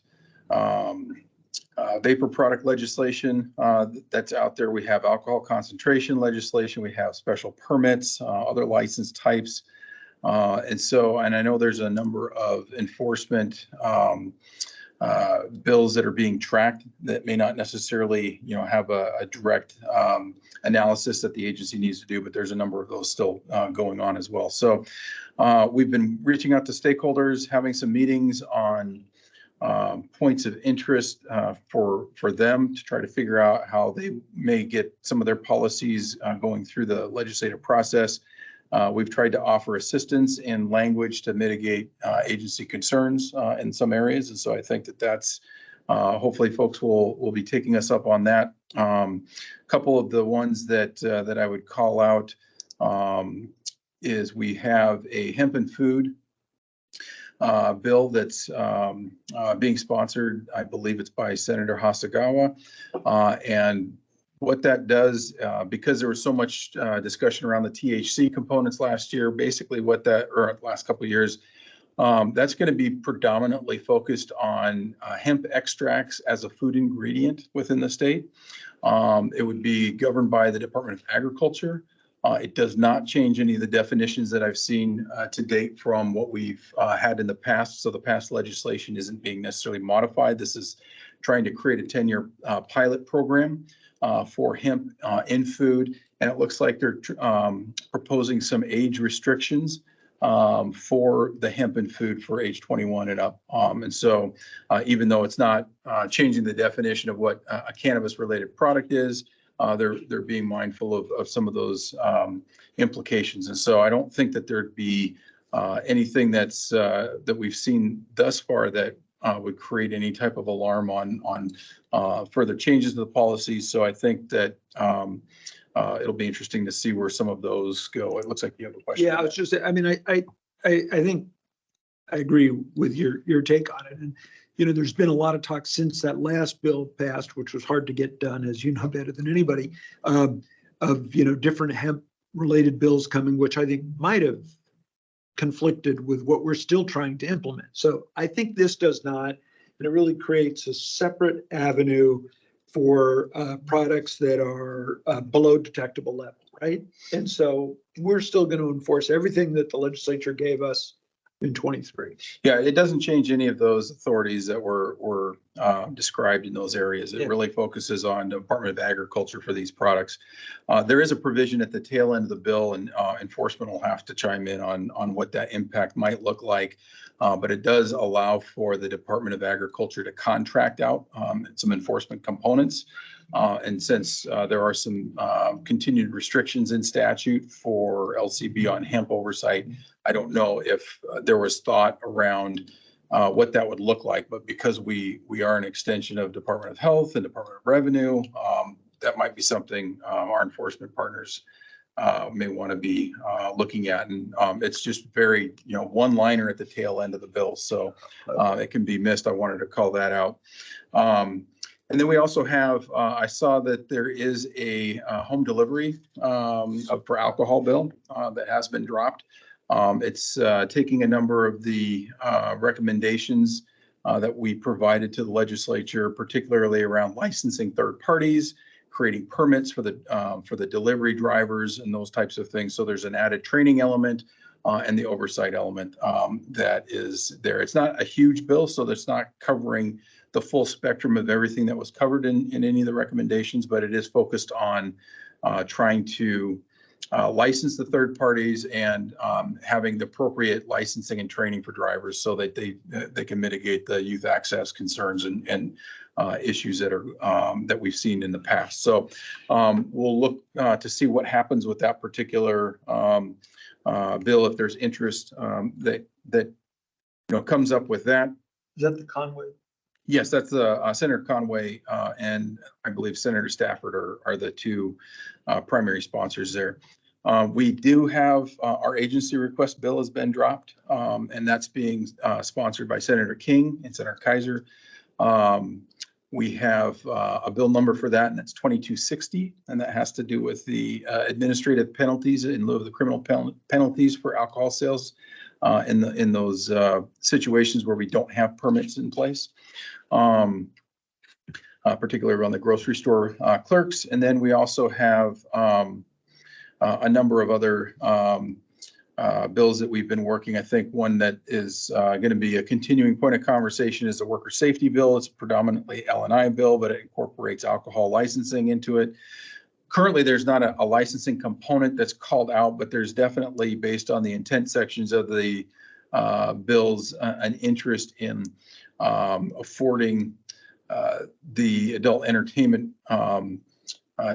vapor product legislation that's out there. We have alcohol concentration legislation. We have special permits, other license types. And I know there's a number of enforcement bills that are being tracked that may not necessarily, have a direct analysis that the agency needs to do, but there's a number of those still going on as well. So we've been reaching out to stakeholders, having some meetings on points of interest for them to try to figure out how they may get some of their policies going through the legislative process. We've tried to offer assistance in language to mitigate agency concerns in some areas. And so I think that's hopefully folks will be taking us up on that. A couple of the ones that I would call out is we have a hemp and food bill that's being sponsored. I believe it's by Senator Hasagawa. And what that does, because there was so much discussion around the THC components last year, basically or last couple of years, that's going to be predominantly focused on hemp extracts as a food ingredient within the state. It would be governed by the Department of Agriculture. It does not change any of the definitions that I've seen to date from what we've had in the past. So the past legislation isn't being necessarily modified. This is trying to create a 10-year pilot program for hemp in food. And it looks like they're proposing some age restrictions for the hemp and food for age 21 and up. And so even though it's not changing the definition of what a cannabis related product is, they're being mindful of some of those implications. And so I don't think that there'd be anything that we've seen thus far that would create any type of alarm on further changes to the policy. So I think that it'll be interesting to see where some of those go. It looks like you have a question. Yeah, I was just, I mean, I think I agree with your take on it. And, there's been a lot of talk since that last bill passed, which was hard to get done, as you know better than anybody, of different hemp related bills coming, which I think might have conflicted with what we're still trying to implement. So I think this does not, and it really creates a separate avenue for products that are below detectable level, right? And so we're still going to enforce everything that the legislature gave us in 23. Yeah, it doesn't change any of those authorities that were described in those areas. It really focuses on the Department of Agriculture for these products. There is a provision at the tail end of the bill, and enforcement will have to chime in on what that impact might look like. But it does allow for the Department of Agriculture to contract out some enforcement components. And since there are some continued restrictions in statute for LCB on hemp oversight, I don't know if there was thought around what that would look like. But because we are an extension of Department of Health and Department of Revenue, that might be something our enforcement partners may want to be looking at. And it's just very, one-liner at the tail end of the bill. So it can be missed. I wanted to call that out. And then we also have, I saw that there is a home delivery for alcohol bill that has been dropped. It's taking a number of the recommendations that we provided to the legislature, particularly around licensing third parties, creating permits for the delivery drivers and those types of things. So there's an added training element and the oversight element that is there. It's not a huge bill, so that's not covering the full spectrum of everything that was covered in any of the recommendations, but it is focused on trying to license the third parties and having the appropriate licensing and training for drivers so that they can mitigate the youth access concerns and issues that we've seen in the past. So we'll look to see what happens with that particular bill if there's interest that comes up with that. Is that the Conway? Yes, that's the Senator Conway and I believe Senator Stafford are the two primary sponsors there. We do have our agency request bill has been dropped, and that's being sponsored by Senator King and Senator Kaiser. We have a bill number for that, and that's 2260, and that has to do with the administrative penalties in lieu of the criminal penalties for alcohol sales in those situations where we don't have permits in place, particularly around the grocery store clerks. And then we also have a number of other bills that we've been working. I think one that is going to be a continuing point of conversation is the worker safety bill. It's predominantly L&I bill, but it incorporates alcohol licensing into it. Currently, there's not a licensing component that's called out, but there's definitely, based on the intent sections of the bills, an interest in affording the adult entertainment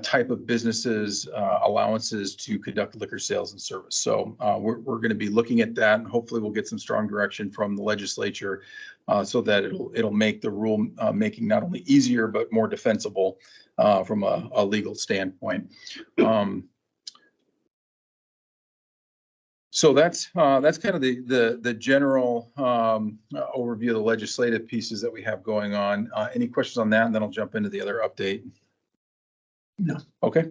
type of businesses allowances to conduct liquor sales and service. So we're going to be looking at that, and hopefully we'll get some strong direction from the legislature so that it'll make the rule making not only easier but more defensible from a legal standpoint. So that's kind of the general overview of the legislative pieces that we have going on. Any questions on that? And then I'll jump into the other update. No. Okay.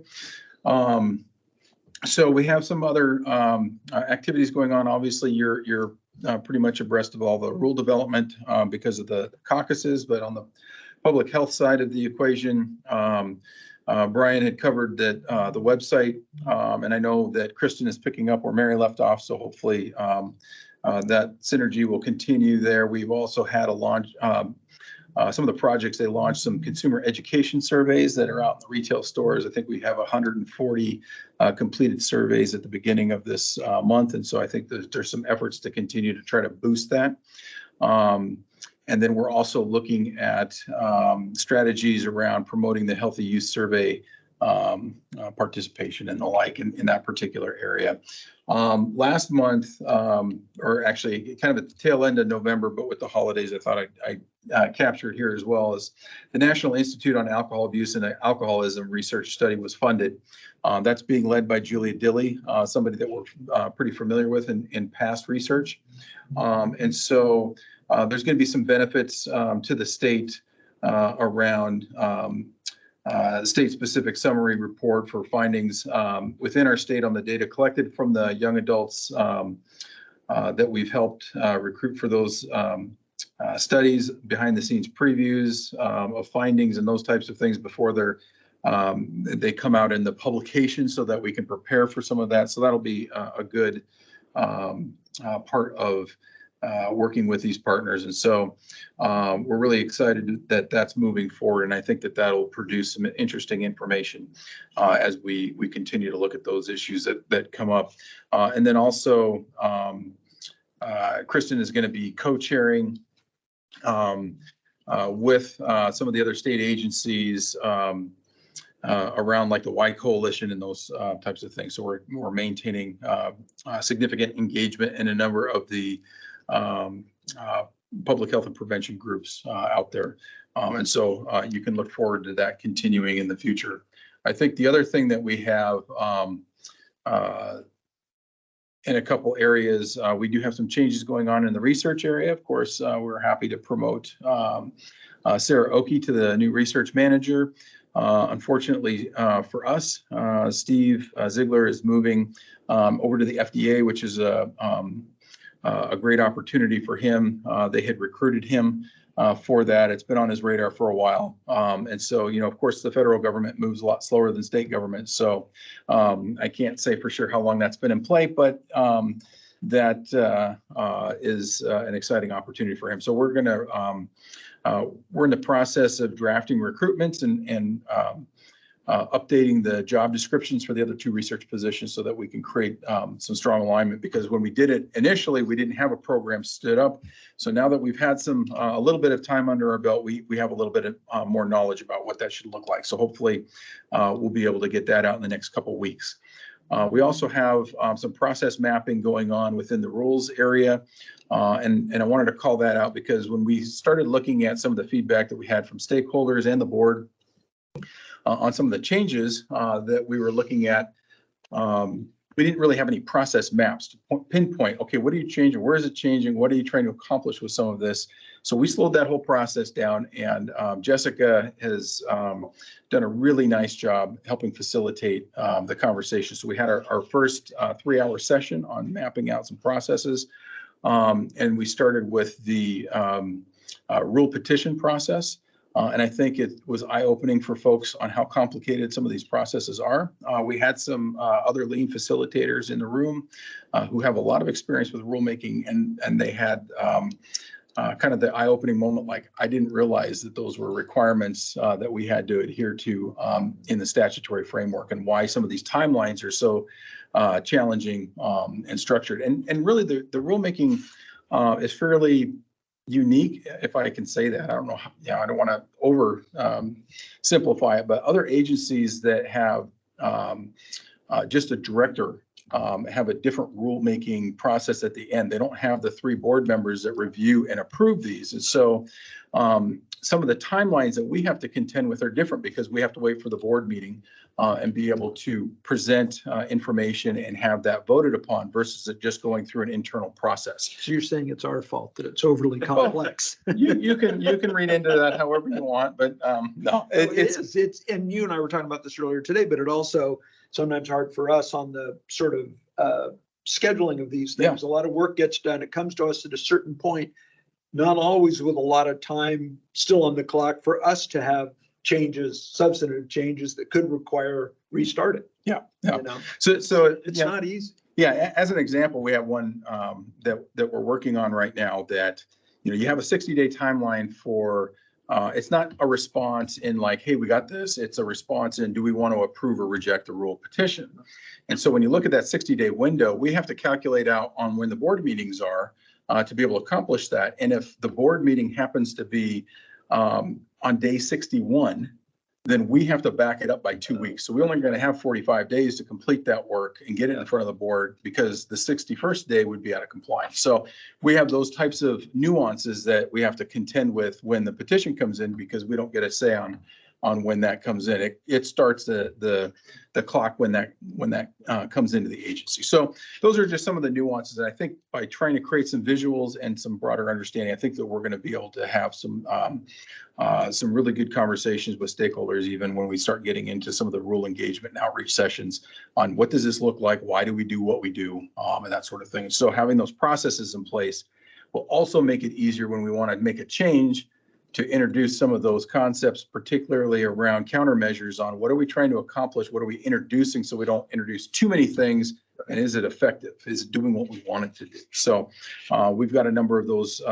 So we have some other activities going on. Obviously, you're pretty much abreast of all the rule development because of the caucuses, but on the public health side of the equation, Brian had covered that the website, and I know that Kristen is picking up where Mary left off, so hopefully that synergy will continue there. We've also had a launch, some of the projects, they launched some consumer education surveys that are out in the retail stores. I think we have 140 completed surveys at the beginning of this month, and so I think there's some efforts to continue to try to boost that. And then we're also looking at strategies around promoting the Healthy Youth Survey participation and the like in that particular area. Last month, or actually kind of at the tail end of November, but with the holidays, I thought I captured here as well, as the National Institute on Alcohol Abuse and Alcoholism research study was funded. That's being led by Julia Dilley, somebody that we're pretty familiar with in past research. And so there's going to be some benefits to the state around the state-specific summary report for findings within our state on the data collected from the young adults that we've helped recruit for those studies, behind-the-scenes previews of findings and those types of things before they come out in the publication, so that we can prepare for some of that. So that'll be a good part of working with these partners. And so we're really excited that that's moving forward. And I think that that'll produce some interesting information as we continue to look at those issues that come up. And then also, Kristen is going to be co-chairing with some of the other state agencies around like the Y Coalition and those types of things. So we're maintaining significant engagement in a number of the public health and prevention groups out there. And so you can look forward to that continuing in the future. I think the other thing that we have in a couple areas, we do have some changes going on in the research area. Of course, we're happy to promote Sarah Oki to the new research manager. Unfortunately for us, Steve Ziegler is moving over to the FDA, which is a great opportunity for him. They had recruited him for that. It's been on his radar for a while. And so, of course, the federal government moves a lot slower than state government. So I can't say for sure how long that's been in play, but that is an exciting opportunity for him. So we're in the process of drafting recruitments and updating the job descriptions for the other two research positions so that we can create some strong alignment, because when we did it initially, we didn't have a program stood up. So now that we've had a little bit of time under our belt, we have a little bit of more knowledge about what that should look like. So hopefully we'll be able to get that out in the next couple of weeks. We also have some process mapping going on within the rules area. And I wanted to call that out because when we started looking at some of the feedback that we had from stakeholders and the board on some of the changes that we were looking at we didn't really have any process maps to pinpoint, okay, what are you changing? Where is it changing? What are you trying to accomplish with some of this? So we slowed that whole process down, and Jessica has done a really nice job helping facilitate the conversation. So we had our first 3-hour session on mapping out some processes. And we started with the rule petition process. And I think it was eye-opening for folks on how complicated some of these processes are. We had some other lean facilitators in the room who have a lot of experience with rulemaking, and they had kind of the eye-opening moment, like, I didn't realize that those were requirements that we had to adhere to in the statutory framework, and why some of these timelines are so challenging and structured. And really the rulemaking is fairly unique, if I can say that. I don't know how, I don't want to over simplify it, but other agencies that have just a director have a different rulemaking process at the end. They don't have the 3 board members that review and approve these. And so some of the timelines that we have to contend with are different, because we have to wait for the board meeting and be able to present information and have that voted upon, versus it just going through an internal process. So you're saying it's our fault that it's overly complex? You can read into that however you want, but no, it's, and you and I were talking about this earlier today, but it also sometimes hard for us on the sort of scheduling of these things. A lot of work gets done. It comes to us at a certain point, not always with a lot of time still on the clock for us to have changes, substantive changes that could require restarting. Yeah. You know? So it's not easy. Yeah, as an example, we have one that we're working on right now that, you have a 60-day timeline for, it's not a response in like, hey, we got this. It's a response in, do we want to approve or reject a rule petition? And so when you look at that 60-day window, we have to calculate out on when the board meetings are to be able to accomplish that. And if the board meeting happens to be on day 61, then we have to back it up by 2 weeks. So we're only going to have 45 days to complete that work and get it in front of the board, because the 61st day would be out of compliance. So we have those types of nuances that we have to contend with when the petition comes in, because we don't get a say on when that comes in. It starts the clock when that comes into the agency. So those are just some of the nuances. And I think by trying to create some visuals and some broader understanding, I think that we're going to be able to have some really good conversations with stakeholders, even when we start getting into some of the rule engagement and outreach sessions on what does this look like, why do we do what we do, and that sort of thing. So having those processes in place will also make it easier when we want to make a change to introduce some of those concepts, particularly around countermeasures on what are we trying to accomplish, what are we introducing, so we don't introduce too many things, and is it effective? Is it doing what we want it to do? So we've got a number of those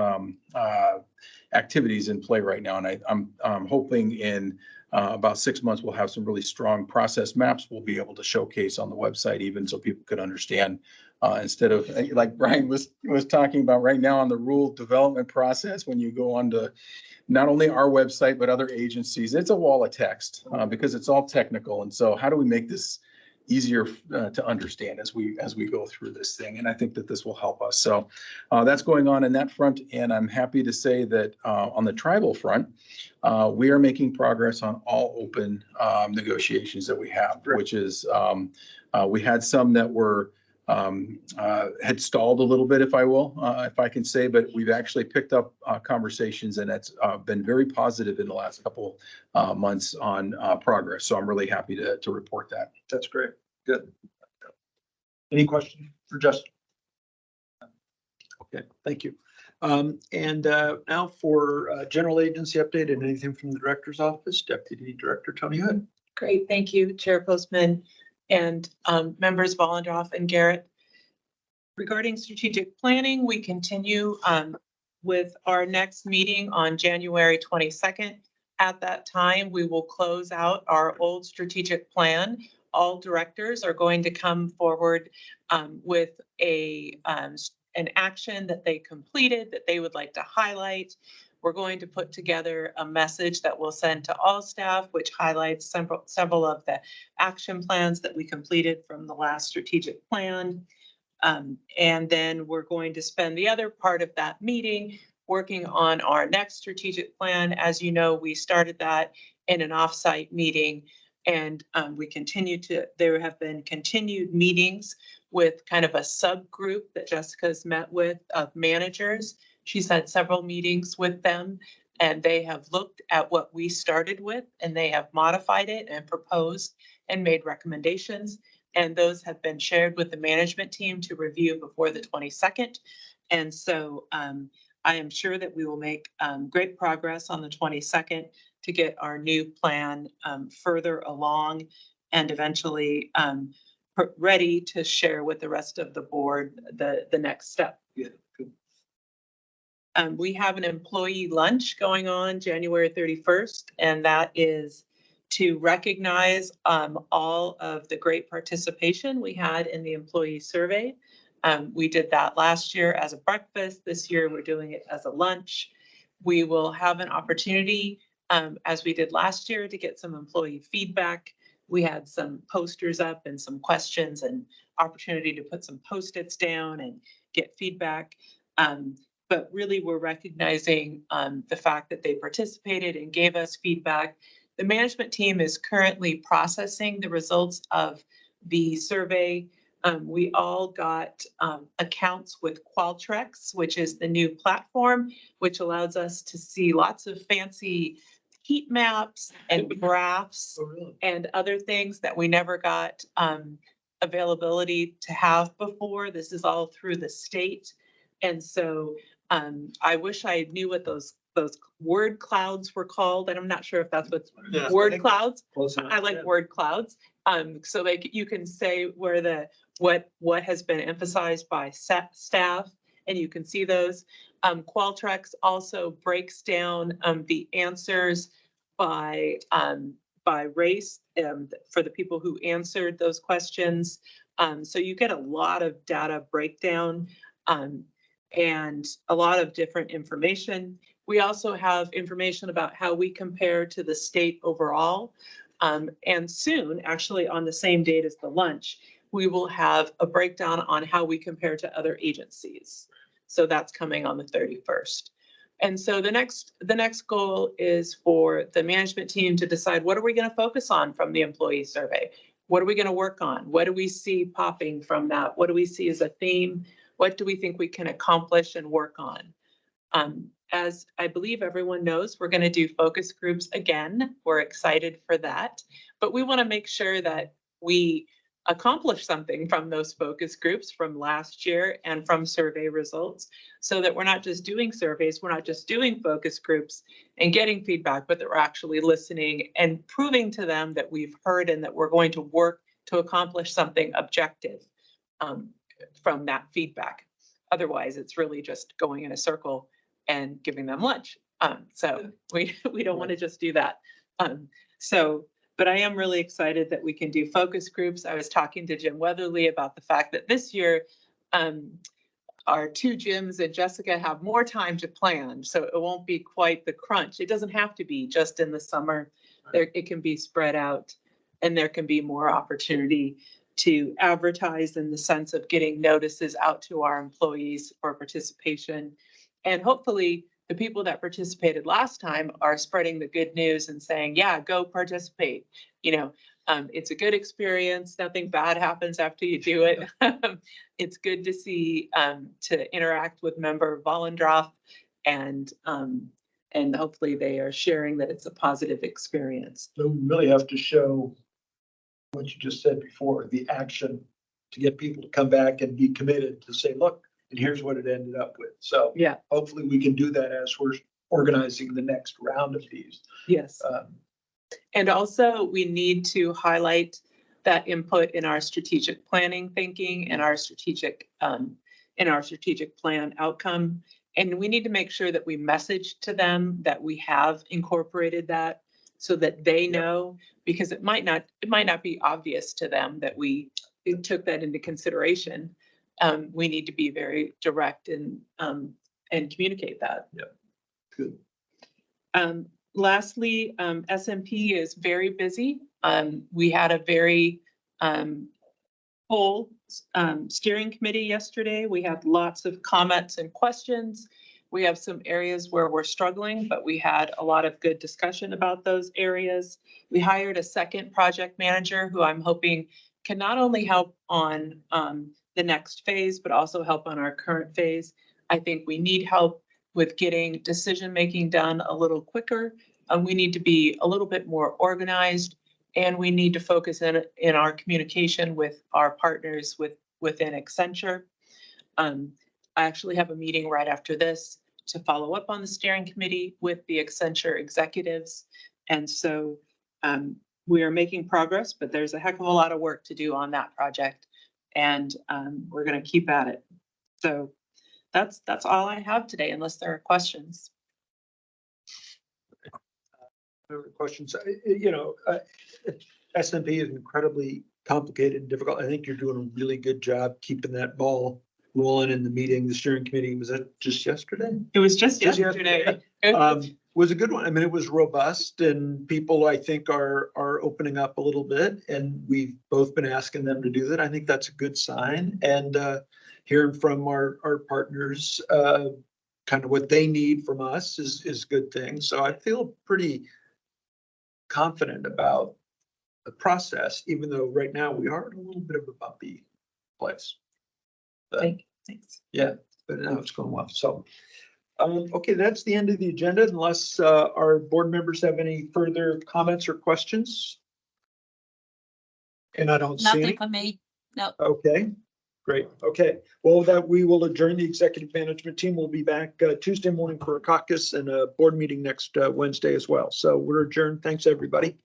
activities in play right now, and I'm hoping in about 6 months we'll have some really strong process maps we'll be able to showcase on the website, even so people could understand, instead of, like Brian was talking about right now on the rule development process, when you go on to not only our website, but other agencies, it's a wall of text because it's all technical. And so how do we make this easier to understand as we go through this thing? And I think that this will help us. So that's going on in that front. And I'm happy to say that on the tribal front, we are making progress on all open negotiations that we have, which is we had some that were had stalled a little bit, if I can say, but we've actually picked up conversations, and that's been very positive in the last couple months on progress. So I'm really happy to report that. That's great. Good. Any question for Justin? Okay, thank you. And now for general agency update and anything from the director's office, Deputy Director Tony Hood. Great, thank you, Chair Postman and members Vollendorf and Garrett. Regarding strategic planning, we continue with our next meeting on January 22nd. At that time, we will close out our old strategic plan. All directors are going to come forward with an action that they completed that they would like to highlight. We're going to put together a message that we'll send to all staff, which highlights several of the action plans that we completed from the last strategic plan. And then we're going to spend the other part of that meeting working on our next strategic plan. As you know, we started that in an offsite meeting, and there have been continued meetings with kind of a subgroup that Jessica's met with of managers. She's had several meetings with them, and they have looked at what we started with, and they have modified it and proposed and made recommendations. And those have been shared with the management team to review before the 22nd. And so I am sure that we will make great progress on the 22nd to get our new plan further along and eventually ready to share with the rest of the board the next step. Yeah, good. We have an employee lunch going on January 31st, and that is to recognize all of the great participation we had in the employee survey. We did that last year as a breakfast. This year, we're doing it as a lunch. We will have an opportunity, as we did last year, to get some employee feedback. We had some posters up and some questions and opportunity to put some Post-its down and get feedback. But really, we're recognizing the fact that they participated and gave us feedback. The management team is currently processing the results of the survey. We all got accounts with Qualtrics, which is the new platform, which allows us to see lots of fancy heat maps and graphs and other things that we never got availability to have before. This is all through the state. And so I wish I knew what those word clouds were called, and I'm not sure if that's what word clouds. I like word clouds. So like you can say where what has been emphasized by staff, and you can see those. Qualtrics also breaks down the answers by race for the people who answered those questions. So you get a lot of data breakdown and a lot of different information. We also have information about how we compare to the state overall. And soon, actually on the same date as the lunch, we will have a breakdown on how we compare to other agencies. So that's coming on the 31st. And so the next goal is for the management team to decide, what are we going to focus on from the employee survey? What are we going to work on? What do we see popping from that? What do we see as a theme? What do we think we can accomplish and work on? As I believe everyone knows, we're going to do focus groups again. We're excited for that, but we want to make sure that we accomplish something from those focus groups from last year and from survey results, so that we're not just doing surveys, we're not just doing focus groups and getting feedback, but that we're actually listening and proving to them that we've heard and that we're going to work to accomplish something objective from that feedback. Otherwise, it's really just going in a circle and giving them lunch. So we don't want to just do that. But I am really excited that we can do focus groups. I was talking to Jim Weatherly about the fact that this year, our two gyms and Jessica have more time to plan, so it won't be quite the crunch. It doesn't have to be just in the summer. It can be spread out, and there can be more opportunity to advertise in the sense of getting notices out to our employees for participation. And hopefully the people that participated last time are spreading the good news and saying, yeah, go participate. It's a good experience. Nothing bad happens after you do it. It's good to see, to interact with member Vollendorf, and hopefully they are sharing that it's a positive experience. So we really have to show what you just said before, the action to get people to come back and be committed to say, look, and here's what it ended up with. So yeah, hopefully we can do that as we're organizing the next round of these. Yes. And also we need to highlight that input in our strategic planning thinking and our strategic plan outcome. And we need to make sure that we message to them that we have incorporated that, so that they know, because it might not be obvious to them that we took that into consideration. We need to be very direct and communicate that. Yeah, good. Lastly, SMP is very busy. We had a very full steering committee yesterday. We had lots of comments and questions. We have some areas where we're struggling, but we had a lot of good discussion about those areas. We hired a second project manager who I'm hoping can not only help on the next phase, but also help on our current phase. I think we need help with getting decision-making done a little quicker. We need to be a little bit more organized, and we need to focus in our communication with our partners within Accenture. I actually have a meeting right after this to follow up on the steering committee with the Accenture executives. And so we are making progress, but there's a heck of a lot of work to do on that project. And we're going to keep at it. So that's all I have today, unless there are questions. Questions, SMP is incredibly complicated and difficult. I think you're doing a really good job keeping that ball rolling in the meeting. The steering committee, was that just yesterday? It was just yesterday. Was a good one. I mean, it was robust, and people, I think, are opening up a little bit, and we've both been asking them to do that. I think that's a good sign. And hearing from our partners, kind of what they need from us is a good thing. So I feel pretty confident about the process, even though right now we are in a little bit of a bumpy place. But, Thanks. yeah, but now it's going well. So, okay, that's the end of the agenda, unless our board members have any further comments or questions. And I don't see any. Nothing for me. No. Okay, great. Okay, well, that we will adjourn the executive management team. We'll be back Tuesday morning for a caucus and a board meeting next Wednesday as well. So we're adjourned. Thanks, everybody.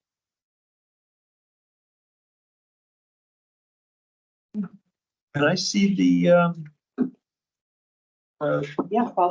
Can I see the Yeah.